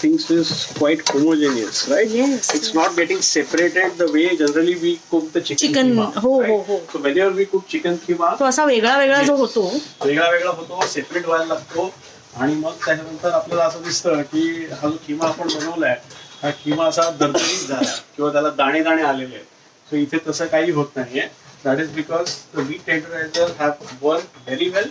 things is quite homogeneous, right? Yes. It's not getting separated the way generally we cook the chicken Chicken, keema. हो, right? हो, हो. So whenever we cook chicken keema, तो असा वेगळा वेगळा जो होतो. वेगळा वेगळा होतो, सेपरेट व्हायला लागतो, आणि मग त्याच्यानंतर आपल्याला असं दिसतं की हा जो किमा आपण बनवलाय, हा किमा असा दरदरीत झाला किंवा त्याला दाणे दाणे आलेले आहेत. सो इथे तसं काही होत नाहीये. That is because the meat tenderiser have work very well.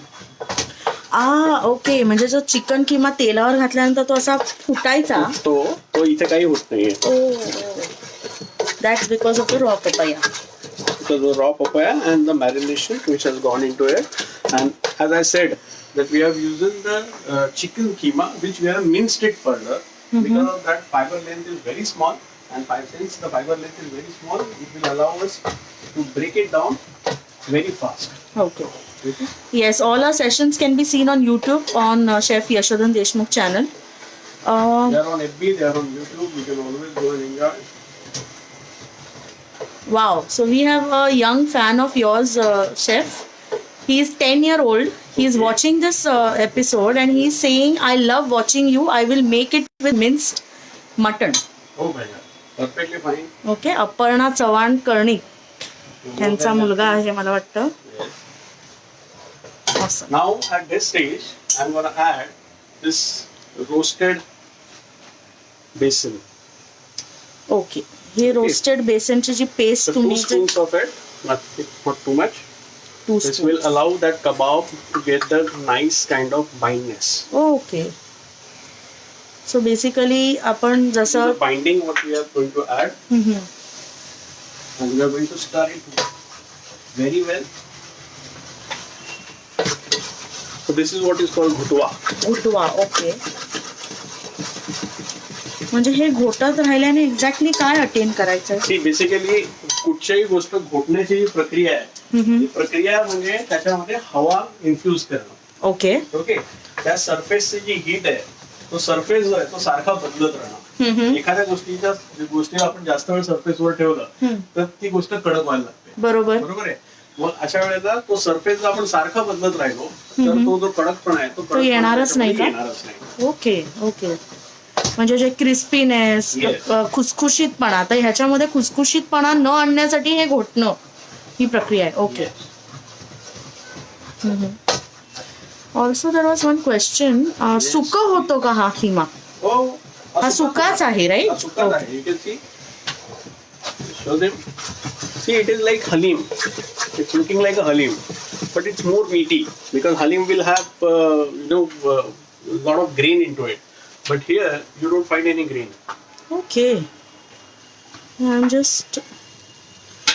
Okay. म्हणजे जो चिकन किमा तेलावर घातल्यानंतर तो असा फुटायचा. तो इथे काही होत नाहीये. That's because of the raw papaya. Because the raw papaya and the marination which has gone into it, and as I said that we have used the chicken keema which we have minced it further, because of that fiber length is very small, and since the fiber length is very small, it will allow us to break it down very fast. Okay. Okay? Yes, all our sessions can be seen on YouTube on Chef Yashodhan Deshmukh channel. They are on FB, they are on YouTube. You can always go and enjoy. Wow. So we have a young fan of yours, Chef. He's 10-year-old. He's watching this episode and he's saying, I love watching you. I will make it with minced mutton. Oh my God. Perfectly fine. Okay. Aparna Chavan Karnik यांचा मुलगा आहे मला वाटतं. Yes. Awesome. Now at this stage, I'm gonna add this roasted basil. Okay. हे roasted बेसनची जी paste So तुम्ही 2 spoons of it, not too much. 2 This will spoons. allow that kebab to get the nice kind of bindness. Okay. So basically आपण This is जसं the binding what we are going to add, and we are going to stir it very well. So this is what is called ghutwa. Ghotwa. Okay. म्हणजे हे घोटत राहिल्याने exactly काय attain करायचं? See, basically कुठच्याही गोष्ट घोटण्याची जी प्रक्रिया आहे, ती प्रक्रिया म्हणजे त्याच्यामध्ये हवा इन्फ्यूज करणं. ओके. ओके. त्या सरफेसची जी हीट आहे, तो सरफेस जो आहे तो सारखा बदलत राहणार. एखाद्या गोष्टीला आपण जास्त वेळ सरफेसवर ठेवलं तर ती गोष्ट कडक व्हायला लागते. बरोबर. बरोबर आहे. मग अशा वेळेला तो सरफेस आपण सारखा बदलत राहिलो तर तो जो कडकपणा आहे तो येणारच नाही का? येणारच नाही. Okay okay. म्हणजे जे क्रिस्पीनेस, खुसखुशीतपणा, आता ह्याच्यामध्ये खुसखुशीतपणा न आणण्यासाठी हे घोटणं ही प्रक्रिया आहे. Okay. Also there was one question, सुकं होतो का हा खिमा? हो, हा सुकाच आहे, राईट? सुकाच आहे. You can see. Show them. See, it is like halim. It's looking like a halim, but it's more meaty because halim will have lot of grain into it. But here you don't find any grain. Okay. I'm just.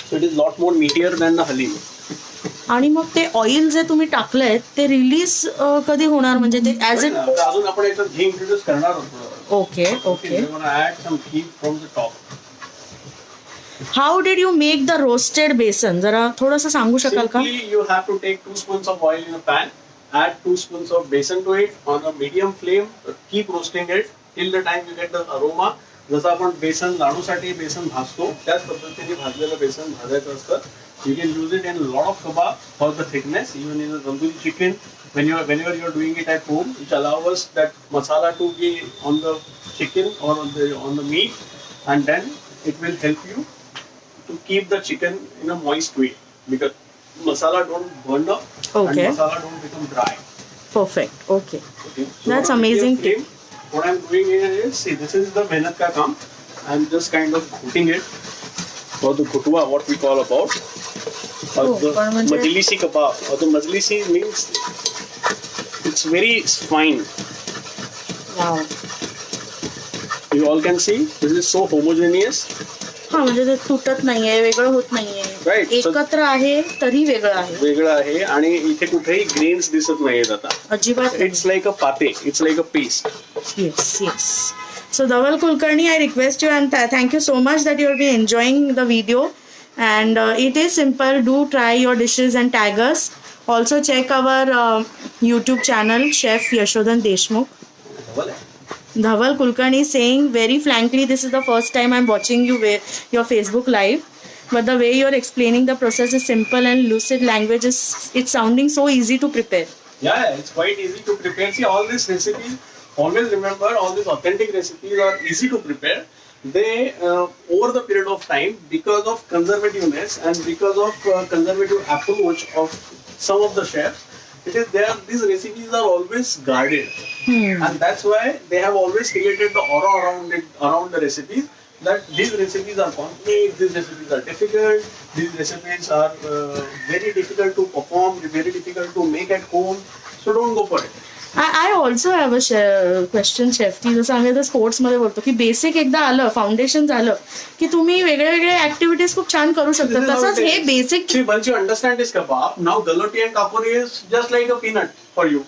So it is lot more meatier than the halim. आणि मग ते oil जे तुम्ही टाकलंय ते release कधी होणार, म्हणजे ते as it? अजून आपण याच्यात घी इंट्रोड्यूस करणार आहोत. Okay okay. We're gonna add some ghee from the top. How did you make the roasted बेसन? जरा थोडंसं सांगू शकाल का? Simply you have to take 2 spoons of oil in a pan, add 2 spoons of besan to it on a medium flame, keep roasting it till the time you get the aroma. जसं आपण बेसन लाडूसाठी बेसन भाजतो त्याच पद्धतीने भाजलेलं बेसन भाजायचं असतं. You can use it in a lot of kebab for the thickness, even in a tandoori chicken. Whenever you are doing it at home, which allows that masala to be on the chicken or on the meat, and then it will help you to keep the chicken in a moist way because masala don't burn up. Okay. And masala don't become dry. Perfect. Okay. Okay. So That's on a amazing. medium flame, what I'm doing here is, see, this is the mehnat ka kaam. I'm just kind of cooking it for the gutwa, what we call about. Or the majlisi kebab. Or the majlisi means it's very fine. Wow. You all can see this is so homogeneous. हा, म्हणजे ते तुटत नाहीये, वेगळं होत नाहीये. Right. एकत्र आहे तरी वेगळं आहे. वेगळं आहे आणि इथे कुठेही ग्रेन्स दिसत नाहीयेत आता. अजिबात. इट्स लाईक अ पाते, it's like a paste. Yes, yes. So Dhaval Kulkarni, I request you and thank you so much that you have been enjoying the video. And it is simple. Do try your dishes and tag us. Also check our YouTube channel, Chef Yashodhan Deshmukh. Dhaval Kulkarni is saying, very frankly, this is the first time I'm watching your Facebook live. But the way you're explaining the process is simple and lucid language is, it's sounding so easy to prepare. Yeah, it's quite easy to prepare. See, all these recipes, always remember, all these authentic recipes are easy to prepare. They, over the period of time, because of conservativeness and because of conservative approach of some of the chefs, these recipes are always guarded. And that's why they have always created the aura around the recipes, that these recipes are complex, these recipes are difficult, these recipes are very difficult to perform, very difficult to make at home. So don't go for it. I also have a question, chef. की जसं आम्ही आता sports मध्ये बोलतो की basic एकदा आलं, foundation झालं की तुम्ही वेगळे वेगळे ऍक्टिव्हिटीज खूप छान करू शकता. तसंच हे basic. See, once you understand this kebab, now galoti and kapuri is just like a peanut for you.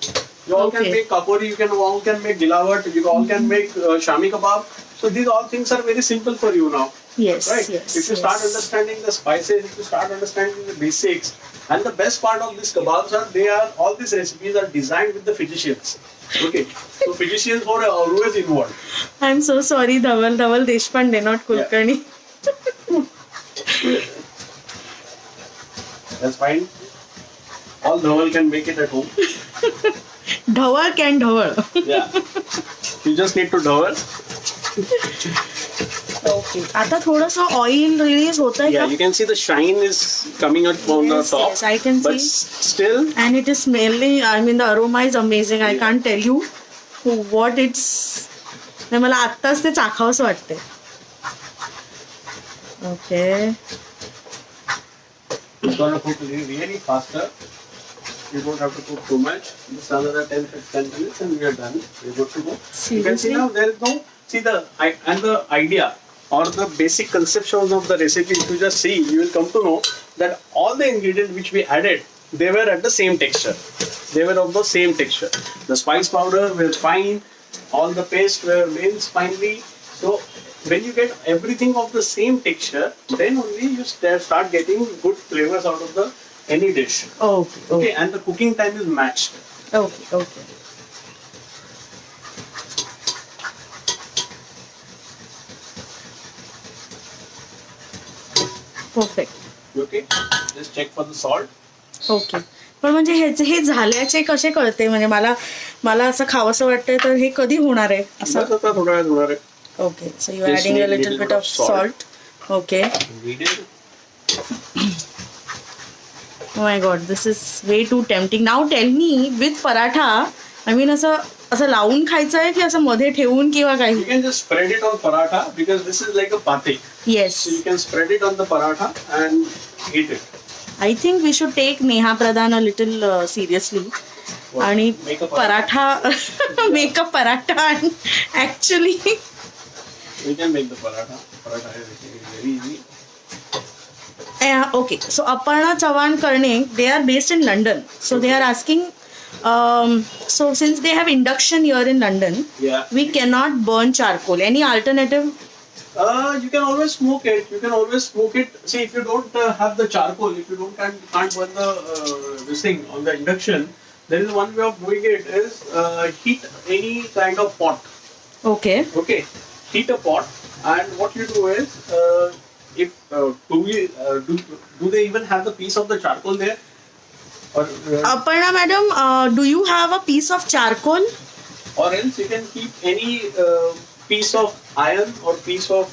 You all can make kapuri, you all can make gilawat, you all can make shami kebab. So these all things are very simple for you now. Yes, right? yes. If you start understanding the spices, if you start understanding the basics, and the best part of these kebabs are all these recipes are designed with the physicians. Okay, so physicians are always involved. I'm so sorry, Dhaval Deshpande, not Kulkarni. That's fine. All Dhaval can make it at home. Dhaval can Dhaval. Yeah. You just need to Dhaval. Okay. आता थोडंसं oil release होत आहे. Yeah, you can see the shine is coming out from the top. Yes, I can but see. Still. And it is smelling. I mean, the aroma is amazing. I can't tell you what it's. मला आत्ताच ते चाखावंसं वाटते. Okay. It's gonna cook really faster. You don't have to cook too much. Just another 10 minutes and we are done. We're good to go. Seriously? You can see now there is no. See the idea or the basic conceptions of the recipe. If you just see, you will come to know that all the ingredients which we added, they were at the same texture. They were of the same texture. The spice powder were fine. All the paste were minced finely. So when you get everything of the same texture, then only you start getting good flavors out of any dish. Okay. And the cooking time is matched. Okay. Perfect. Okay, just check for the salt. Okay. पण म्हणजे हे झाल्याचे कसे कळते? म्हणजे मला असं खावंसं वाटतंय, तर हे कधी होणार आहे असं? बस आता थोड्या वेळात होणार आहे. Okay, so you Just adding a need little little bit bit of of salt. Salt. Okay. Needed. My god, this is way too tempting. Now tell me, with paratha I mean असं लावून खायचं आहे की असं मध्ये ठेवून किंवा You काही? can just spread it on paratha because this is like a pate. Yes. So you can spread it on the paratha and eat it. I think we should take Neha Pradhan a little seriously आणि Make a paratha make a paratha आणि actually We can make the paratha. Paratha is very easy. Okay. So Aparna Chavan Karne, they are based in London. So they are asking, so since they have induction here in London, Yeah. we cannot burn charcoal. Any alternative? You can always smoke it. You can always smoke it. See, if you don't have the charcoal, if you can't burn the this thing on the induction, there is one way of doing it is heat any kind of pot. Okay. Okay, heat a pot, and what you do is do they even have the piece of the charcoal there? Or Aparna madam, do you have a piece of charcoal? or else you can keep any piece of iron or piece of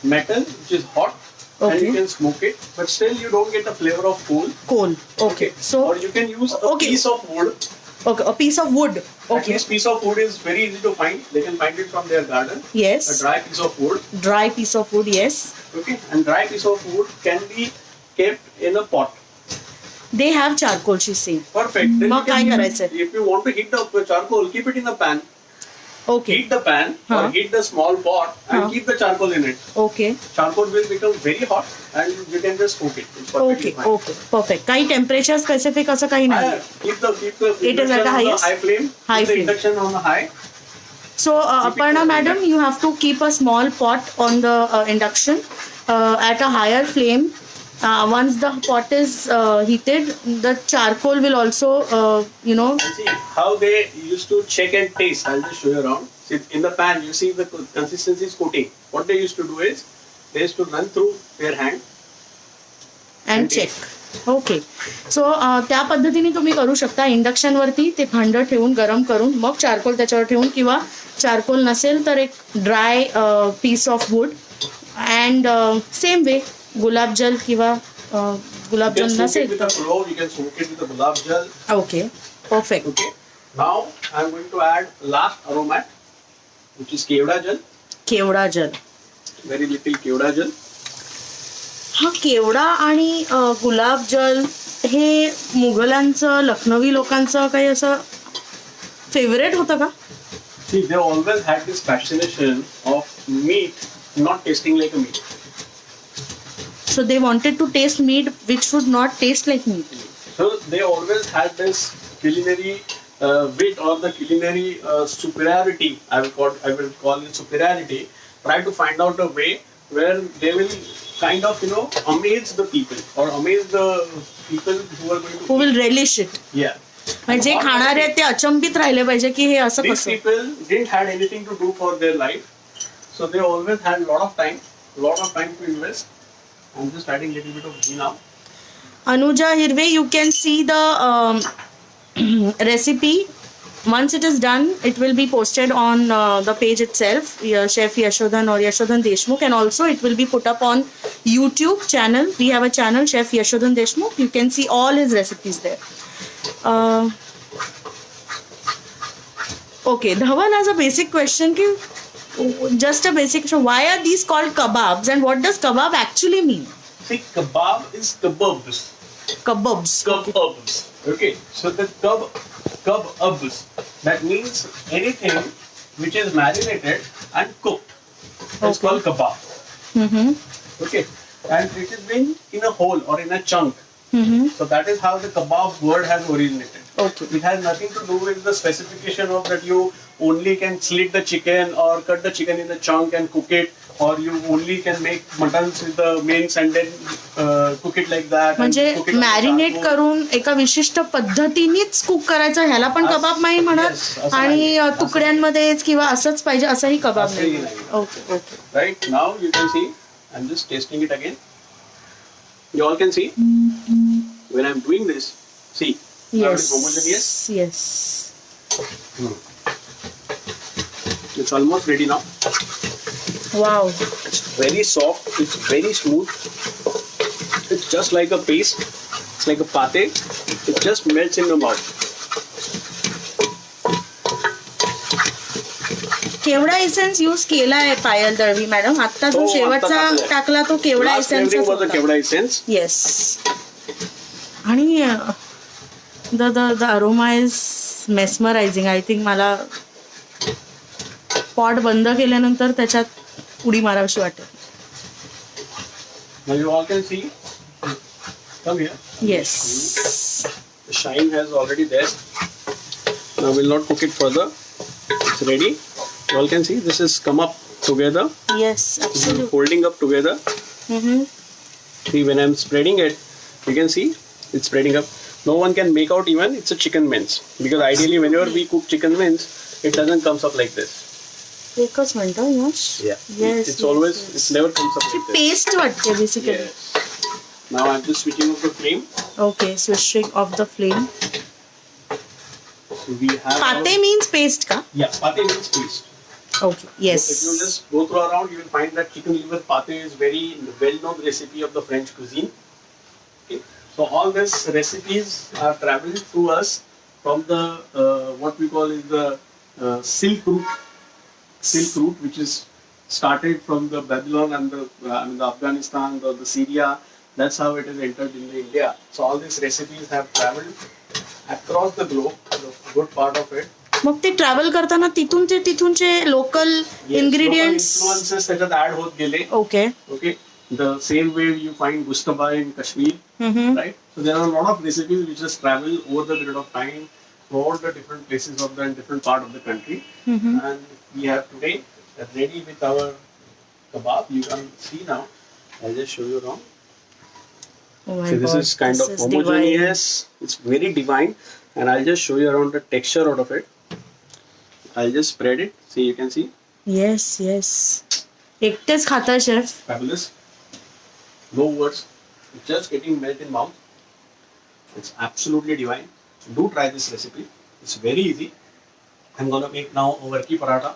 metal which is hot, and Okay. you can smoke it, but still you don't get the flavor of coal. Coal. Okay. So Or you can use a Okay. piece of wood. okay, a piece of wood. At Okay. least piece of wood is very easy to find. They can find it from their garden. A Yes. dry piece of wood. Dry piece of wood. Yes. Okay, and dry piece of wood can be kept in a pot. They have charcoal. She's saying. Perfect. Then mug you can काय even- करायचं? if you want to heat the charcoal, keep it in a pan. Okay. Heat the pan or Huh. heat the small pot and Huh. keep the charcoal in it. Okay. Charcoal will become very hot and you can just cook it. It's perfectly Okay. fine. Okay. Perfect. काही temperature specific असं काही नाही. Keep the It is at induction the on the highest? high flame. High Keep the flame. induction on the high. So, Aparna madam, you have to keep a small pot on the induction at a higher flame. Once the pot is heated, the charcoal will also, And see how they used to check and taste. I'll just show you around. See, in the pan, you see the consistency is coating. What they used to do is they used to run through their hand. and check. Okay. So त्या पद्धतीने तुम्ही करू शकता. इंडक्शनवरती ते भांडं ठेवून गरम करून मग चारकोल त्याच्यावर ठेवून, किंवा चारकोल नसेल तर एक dry piece of wood, and same way गुलाबजल किंवा You can गुलाबजल smoke it नसेल with a clove. You can smoke it with a gulab jal. Okay. Perfect. Okay. Now I'm going to add last aromat, which is kevda jal. केवडा जल. Very little kevda jal. हा केवडा आणि गुलाबजल हे मुघलांचं, लखनवी लोकांचं काही असं favourite होतं का? See, they always had this fascination of meat not tasting like a meat. So they wanted to taste meat which would not taste like meat. So they always had this culinary wit or the culinary superiority. I will call it superiority. Try to find out a way where they will kind of amaze the people or amaze the people who are going to. Who will relish it. Yeah. म्हणजे जे खाणारे आहेत ते अचंबित राहिले पाहिजे की हे असं These कसं. people didn't had anything to do for their life, so they always had lot of time to invest. I'm just adding little bit of ghee now. Anuja Hirve, you can see the recipe. Once it is done, it will be posted on the page itself, Chef Yashodhan or Yashodhan Deshmukh, and also it will be put up on YouTube channel. We have a channel, Chef Yashodhan Deshmukh. You can see all his recipes there. Okay, Dhawan has a basic question. Just a basic question. Why are these called kebabs, and what does kebab actually mean? See, kebab is kebabs. Kebabs. Kebabs. Okay, so the kebabs, that means anything which is marinated and cooked. It's Okay. called kebab. Mm-hmm. Okay, and it is been in a whole or in a chunk. Mm-hmm. So that is how the kebab word has originated. Okay. It has nothing to do with the specification of that you only can slit the chicken or cut the chicken in a chunk and cook it, or you only can make muttons with the mince and then cook it like that. and म्हणजे cook it on the marinate charcoal. करून एका विशिष्ट पद्धतीनेच cook करायचं, ह्याला पण कबाब नाही Yes, म्हणत. असं आणि नाही. असं तुकड्यांमध्येच किंवा असंच पाहिजे असंही कबाब असंही नाही. नाही. Okay. Okay. Right now you can see I'm just tasting it again. You all can see when I'm doing this. See, now it is homogeneous. Yes. It's almost ready now. Wow. It's very soft. It's very smooth. It's just like a paste. It's like a pate. It just melts in the mouth. केवडा essence use केलाय Payal Dalvi madam. आता जो हो, शेवटचा आता टाकलाय. टाकला तो केवडा Last flavoring was the essence. Kevada essence. Yes. आणि the the the aroma is mesmerising. I think मला पॉट बंद केल्यानंतर त्याच्यात उडी मारावीशी वाटेल. Now you all can see. Come here. Yes. The shine has already there. Now we'll not cook it further. It's ready. You all can see this has come up together. Yes. This is absolute. folding up together. See, when I'm spreading it, you can see it's spreading up. No one can make out even it's a chicken mince, because ideally whenever we cook chicken mince, it doesn't comes up like this. एकच minute Yash. Yes. It's always it never comes up like this. Paste वाटते basically. Yes. Now I'm just switching off the flame. Okay. Switching off the flame. So we have पाते means paste का? yeah, pate means paste. Okay. Yes. So if you just go through around, you will find that chicken liver pate is very well-known recipe of the French cuisine. Okay. So all these recipes are traveled through us from the what we call is the Silk Route, which is started from the Babylon and the Afghanistan, the Syria. That's how it is entered in India. So all these recipes have traveled across the globe. The good part of it. मग ते travel करताना तिथूनचे local ingredients. Influences त्याच्यात add होत गेले. Okay. Okay, the same way you find gustaba in Kashmir, right? So there are a lot of recipes which just travel over the period of time throughout the different places of the different part of the country. And we have today ready with our kebab. You can see now. I'll just show you around. Oh my So this God, is kind this of is divine. homogeneous. It's very divine, and I'll just show you around the texture out of it. I'll just spread it. See, you can see. Yes. Yes. एकटेच खाता chef. Fabulous. No words. It's just getting melt in mouth. It's absolutely divine. Do try this recipe. It's very easy. I'm gonna make now a varki paratha.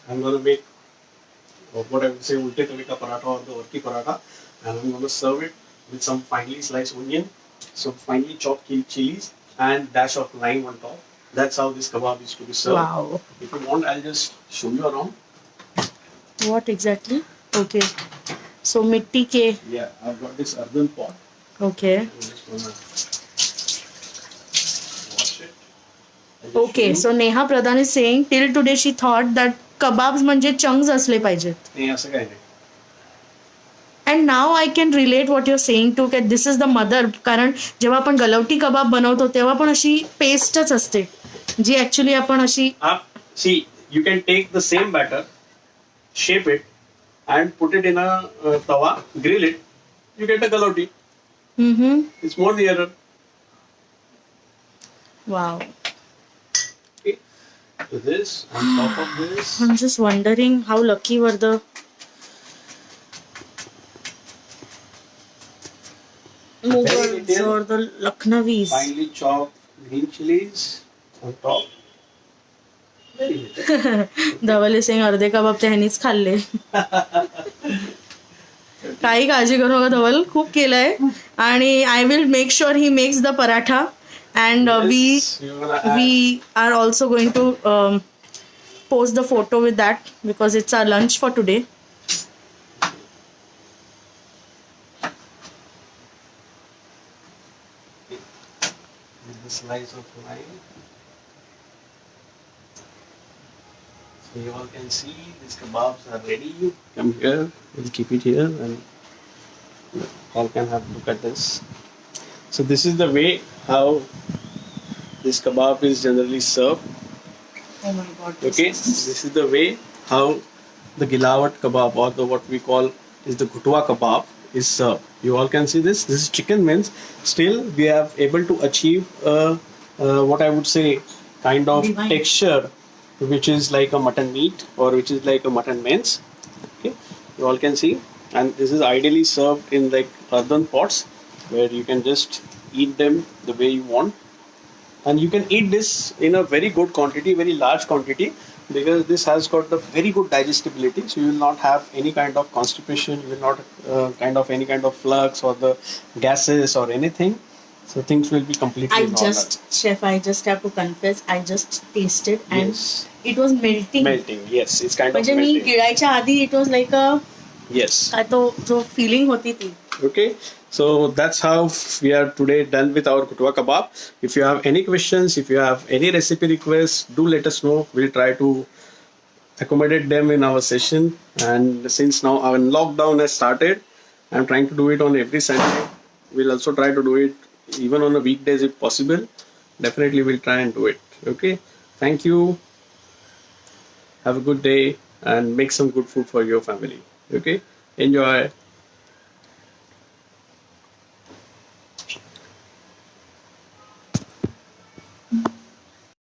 I'm gonna make what I would say ulte tawe ka paratha or the varki paratha, and I'm gonna serve it with some finely sliced onion, some finely chopped chilies, and dash of lime on top. That's how this kebab is to be served. Wow. If you want, I'll just show you around. What exactly? Okay. So मिट्टी के. Yeah, I've got this earthen pot. Okay. I'm just gonna wash it. I'll just okay. show you. So Neha Pradhan is saying till today she thought that kebabs म्हणजे chunks असले पाहिजेत. नाही असं काही नाही. And now I can relate what your saying to की this is the mother. कारण जेव्हा आपण गलवटी कबाब बनवतो तेव्हा पण अशी पेस्टच असते जी ऍक्च्युली आपण अशी. See, you can take the same batter, shape it, and put it in a tawa, grill it. You get a galoti. It's more the error. Wow. Okay. So this on top of this. I'm just wondering how lucky were the Mughals or the Lucknowis. Finely chopped green chilies on top. Very little. धवल सिंग अर्धे कबाब त्या ह्यानीच खाल्ले. काही काळजी करू नका धवल, खूप केलंय. आणि I will make sure he makes the paratha and Yes, you're gonna add- we are also going to post the photo with that because it's our lunch for today. with the slice of lime. So you all can see these kebabs are ready. Come here, we'll keep it here and you all can have a look at this. So this is the way how this kebab is generally served. Oh my god. Okay, this is the way how the gilawat kebab or the what we call is the gutwa kebab is served. You all can see this. This is chicken mince. Still, we have able to achieve what I would say kind of Divine. texture, which is like a mutton meat or which is like a mutton mince. Okay, you all can see, and this is ideally served in like earthen pots. where you can just eat them the way you want. And you can eat this in a very good quantity, very large quantity, because this has got the very good digestibility. So you will not have any kind of constipation, you will not any kind of flux or the gases or anything. So things will be completely normal. Chef, I just have to confess, I just tasted and Yes. it was melting. Melting, yes, it's kind of म्हणजे मी melting. गिळायच्या आधी it was like a Yes. काय तो जो filling होती ती. Okay, so that's how we are today done with our kutwa kebab. If you have any questions, if you have any recipe requests, do let us know. We'll try to accommodate them in our session. And since now our lockdown has started, I'm trying to do it on every Sunday. We'll also try to do it even on the weekdays if possible. Definitely we'll try and do it. Okay, thank you. Have a good day and make some good food for your family. Okay, enjoy.